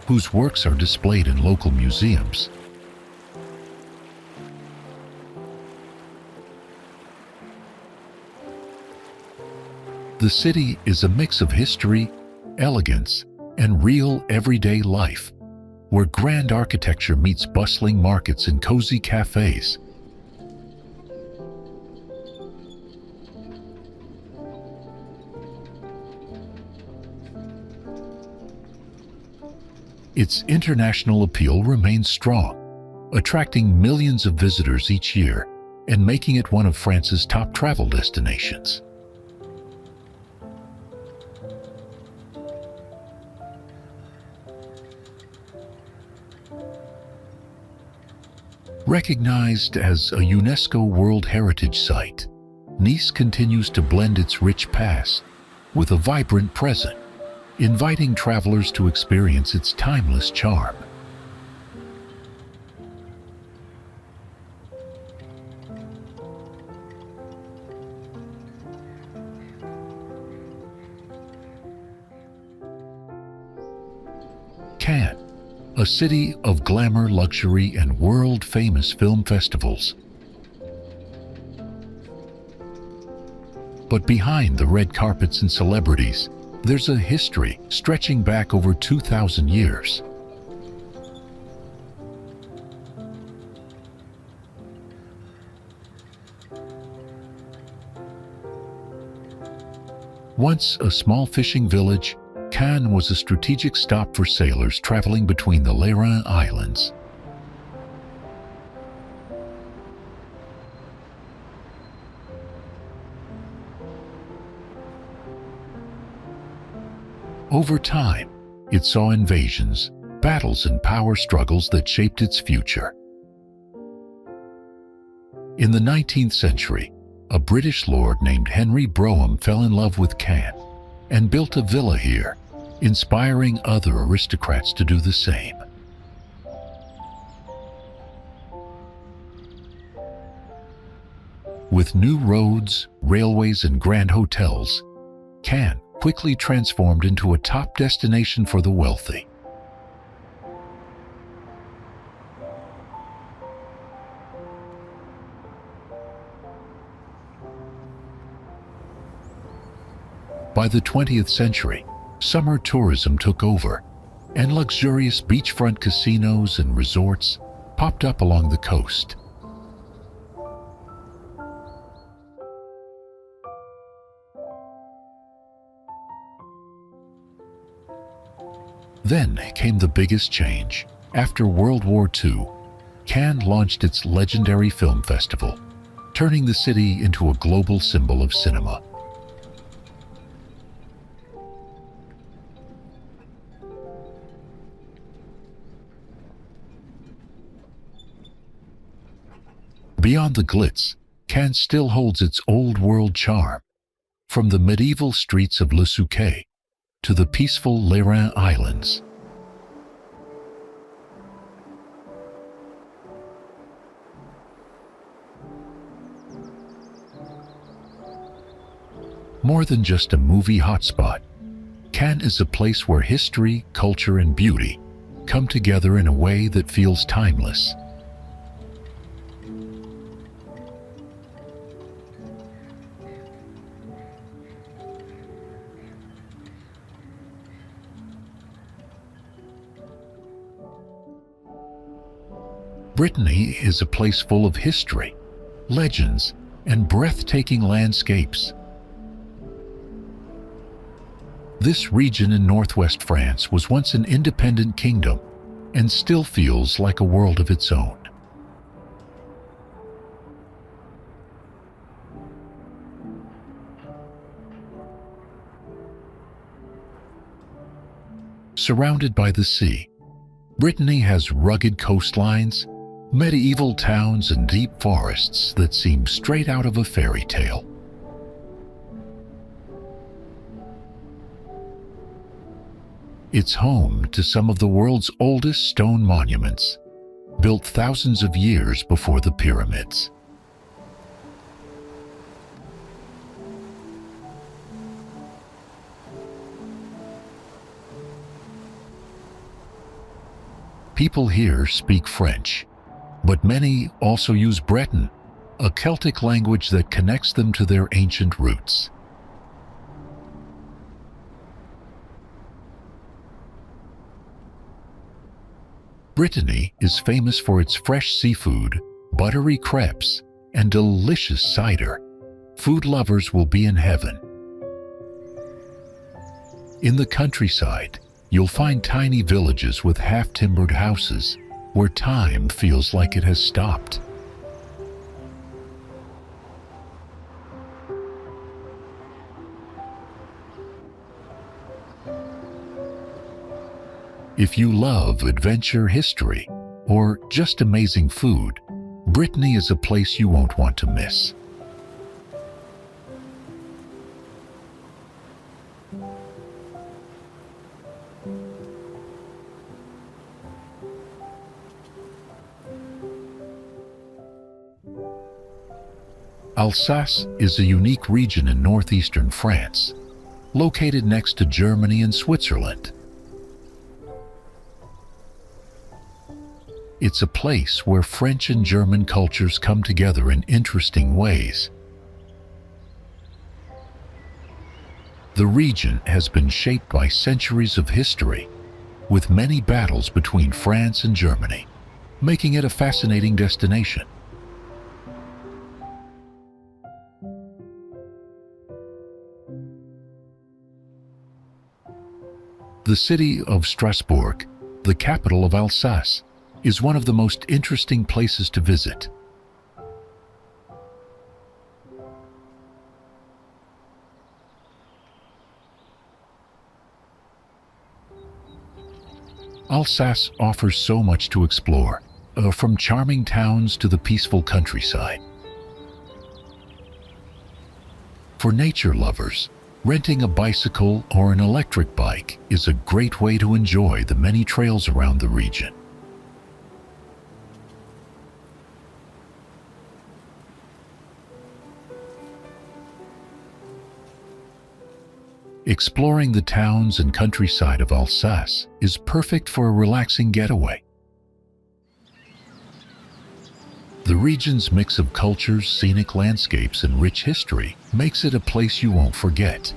whose works are displayed in local museums. The city is a mix of history, elegance, and real everyday life, where grand architecture meets bustling markets and cozy cafes. Its international appeal remains strong, attracting millions of visitors each year and making it one of France's top travel destinations. Recognized as a UNESCO World Heritage Site, Nice continues to blend its rich past with a vibrant present, inviting travelers to experience its timeless charm. Cannes, a city of glamour, luxury, and world-famous film festivals. But behind the red carpets and celebrities, there's a history stretching back over 2,000 years. Once a small fishing village, Cannes was a strategic stop for sailors traveling between the Loire Islands. Over time, it saw invasions, battles, and power struggles that shaped its future. In the 19th century, a British lord named Henry Brougham fell in love with Caen and built a villa here, inspiring other aristocrats to do the same. With new roads, railways, and grand hotels, Caen quickly transformed into a top destination for the wealthy. By the 20th century, summer tourism took over, and luxurious beachfront casinos and resorts popped up along the coast. Then came the biggest change. After World War II, Caen launched its legendary film festival, turning the city into a global symbol of cinema. Beyond the glitz, Caen still holds its old-world charm, from the medieval streets of Le Souquet to the peaceful Hyères Islands. More than just a movie hotspot, Caen is a place where history, culture, and beauty come together in a way that feels timeless. Brittany is a place full of history, legends, and breathtaking landscapes. This region in northwest France was once an independent kingdom and still feels like a world of its own. Surrounded by the sea, Brittany has rugged coastlines, medieval towns, and deep forests that seem straight out of a fairy tale. It's home to some of the world's oldest stone monuments, built thousands of years before the pyramids. People here speak French, but many also use Breton, a Celtic language that connects them to their ancient roots. Brittany is famous for its fresh seafood, buttery crepes, and delicious cider. Food lovers will be in heaven. In the countryside, you'll find tiny villages with half-timbered houses, where time feels like it has stopped. If you love adventure, history, or just amazing food, Brittany is a place you won't want to miss. Alsace is a unique region in northeastern France, located next to Germany and Switzerland. It's a place where French and German cultures come together in interesting ways. The region has been shaped by centuries of history, with many battles between France and Germany, making it a fascinating destination. The city of Strasbourg, the capital of Alsace, is one of the most interesting places to visit. Alsace offers so much to explore, from charming towns to the peaceful countryside. For nature lovers, renting a bicycle or an electric bike is a great way to enjoy the many trails around the region. Exploring the towns and countryside of Alsace is perfect for a relaxing getaway. The region's mix of cultures, scenic landscapes, and rich history makes it a place you won't forget.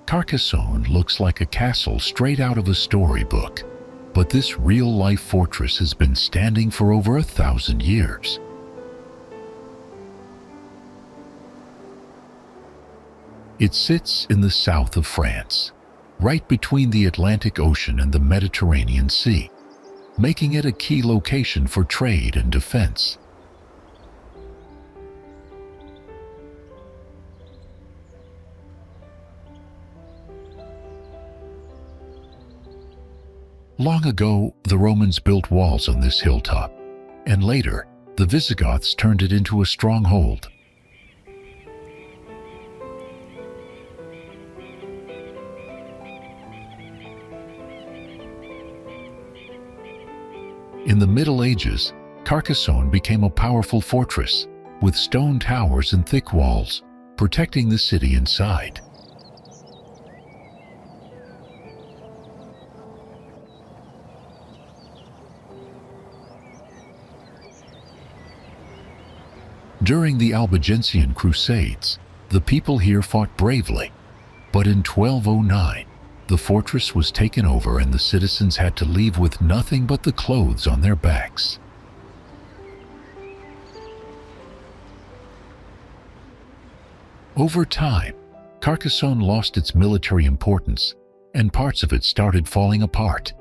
Carcassonne looks like a castle straight out of a storybook, but this real-life fortress has been standing for over 1,000 years. It sits in the south of France, right between the Atlantic Ocean and the Mediterranean Sea, making it a key location for trade and defense. Long ago, the Romans built walls on this hilltop, and later, the Visigoths turned it into a stronghold. In the Middle Ages, Carcassonne became a powerful fortress, with stone towers and thick walls, protecting the city inside. During the Albigensian Crusades, the people here fought bravely, but in 1209, the fortress was taken over and the citizens had to leave with nothing but the clothes on their backs. Over time, Carcassonne lost its military importance, and parts of it started falling apart.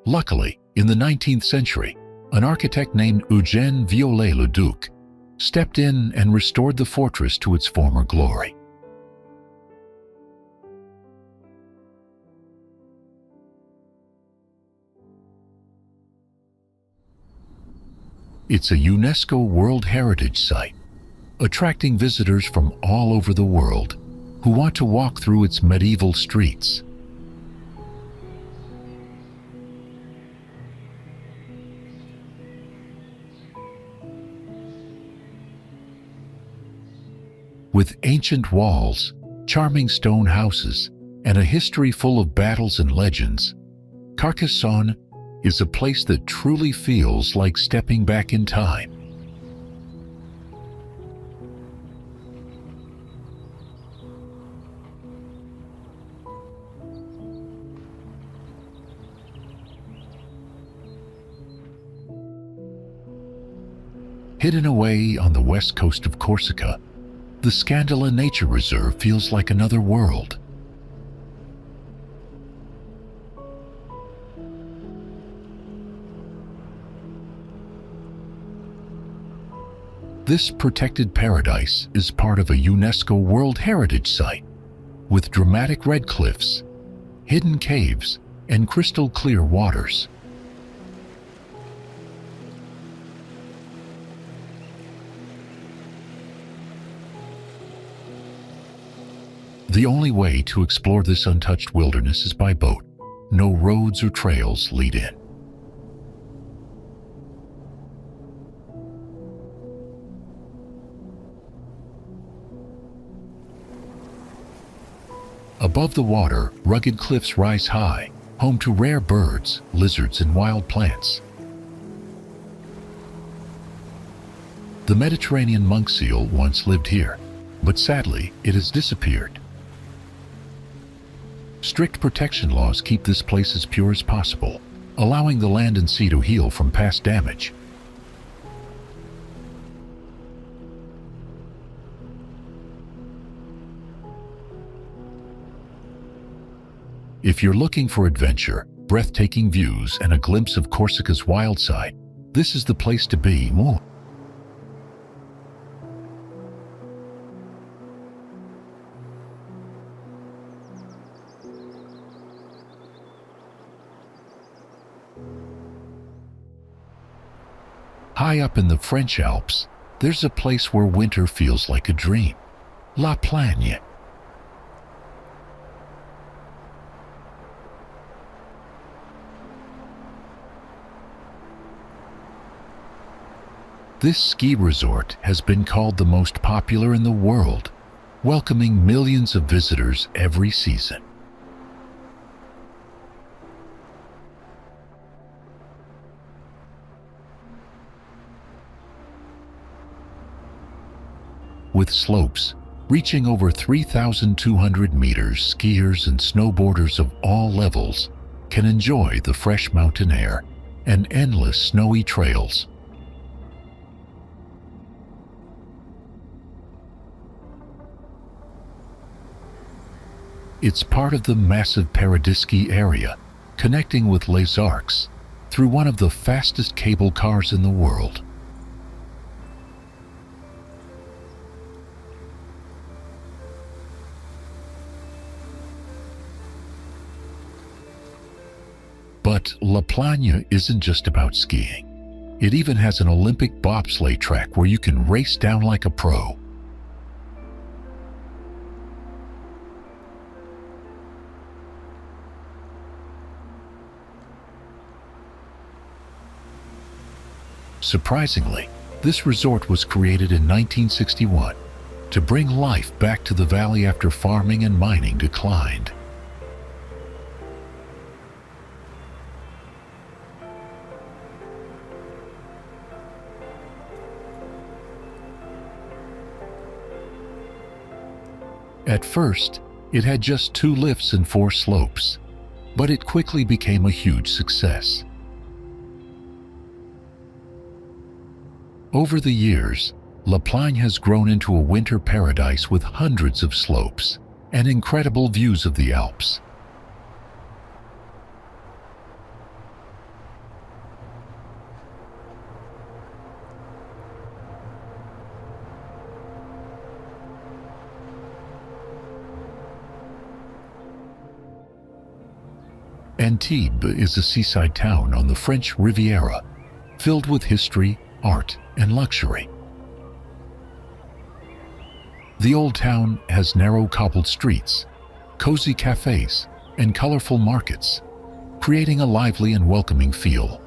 Luckily, in the 19th century, an architect named Eugène Viollet-le-Duc stepped in and restored the fortress to its former glory. It's a UNESCO World Heritage Site, attracting visitors from all over the world who want to walk through its medieval streets. With ancient walls, charming stone houses, and a history full of battles and legends, Carcassonne is a place that truly feels like stepping back in time. Hidden away on the west coast of Corsica, the Scandella Nature Reserve feels like another world. This protected paradise is part of a UNESCO World Heritage Site, with dramatic red cliffs, hidden caves, and crystal clear waters. The only way to explore this untouched wilderness is by boat. No roads or trails lead in. Above the water, rugged cliffs rise high, home to rare birds, lizards, and wild plants. The Mediterranean monk seal once lived here, but sadly, it has disappeared. Strict protection laws keep this place as pure as possible, allowing the land and sea to heal from past damage. If you're looking for adventure, breathtaking views, and a glimpse of Corsica's wild side, this is the place to be. High up in the French Alps, there's a place where winter feels like a dream. La Plagne. This ski resort has been called the most popular in the world, welcoming millions of visitors every season. With slopes reaching over 3,200 meters, skiers and snowboarders of all levels can enjoy the fresh mountain air and endless snowy trails. It's part of the massive Paradisky area, connecting with Les Arcs through one of the fastest cable cars in the world. But La Plagne isn't just about skiing. It even has an Olympic bobsleigh track where you can race down like a pro. Surprisingly, this resort was created in 1961 to bring life back to the valley after farming and mining declined. At first, it had just 2 lifts and 4 slopes, but it quickly became a huge success. Over the years, La Plagne has grown into a winter paradise with hundreds of slopes and incredible views of the Alps. Antibes is a seaside town on the French Riviera, filled with history, art, and luxury. The old town has narrow cobbled streets, cozy cafes, and colorful markets, creating a lively and welcoming feel.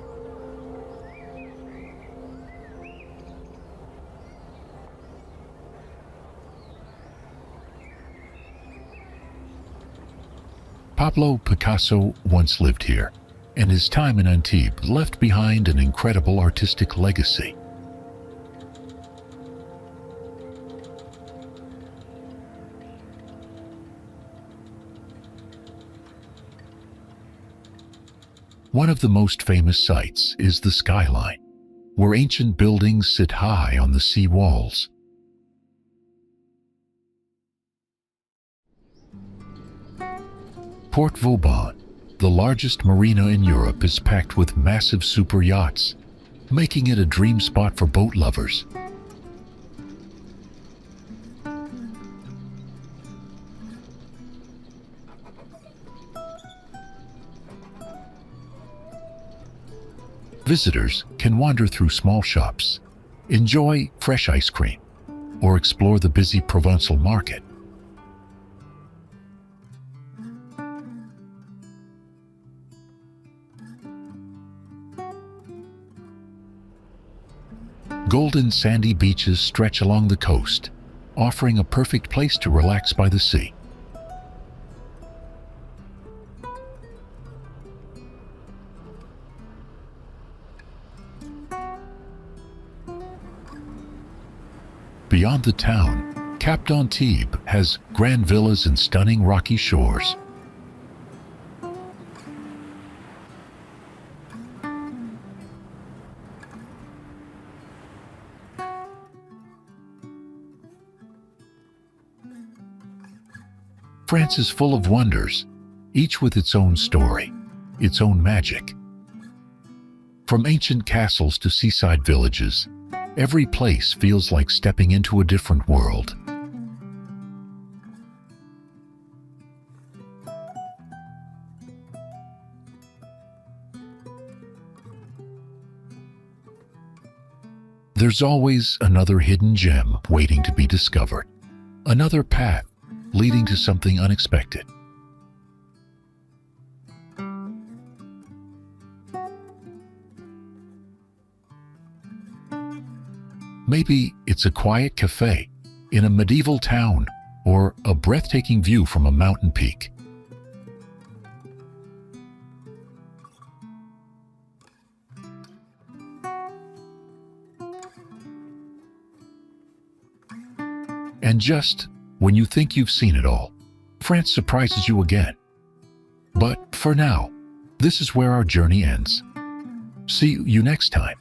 Pablo Picasso once lived here, and his time in Antibes left behind an incredible artistic legacy. One of the most famous sights is the skyline, where ancient buildings sit high on the sea walls. Port Vauban, the largest marina in Europe, is packed with massive super yachts, making it a dream spot for boat lovers. Visitors can wander through small shops, enjoy fresh ice cream, or explore the busy Provençal market. Golden sandy beaches stretch along the coast, offering a perfect place to relax by the sea. Beyond the town, Cap d'Antibes has grand villas and stunning rocky shores. France is full of wonders, each with its own story, its own magic. From ancient castles to seaside villages, every place feels like stepping into a different world. there's always another hidden gem waiting to be discovered, another path leading to something unexpected. Maybe it's a quiet cafe in a medieval town or a breathtaking view from a mountain peak. And just when you think you've seen it all, France surprises you again. But for now, this is where our journey ends. See you next time.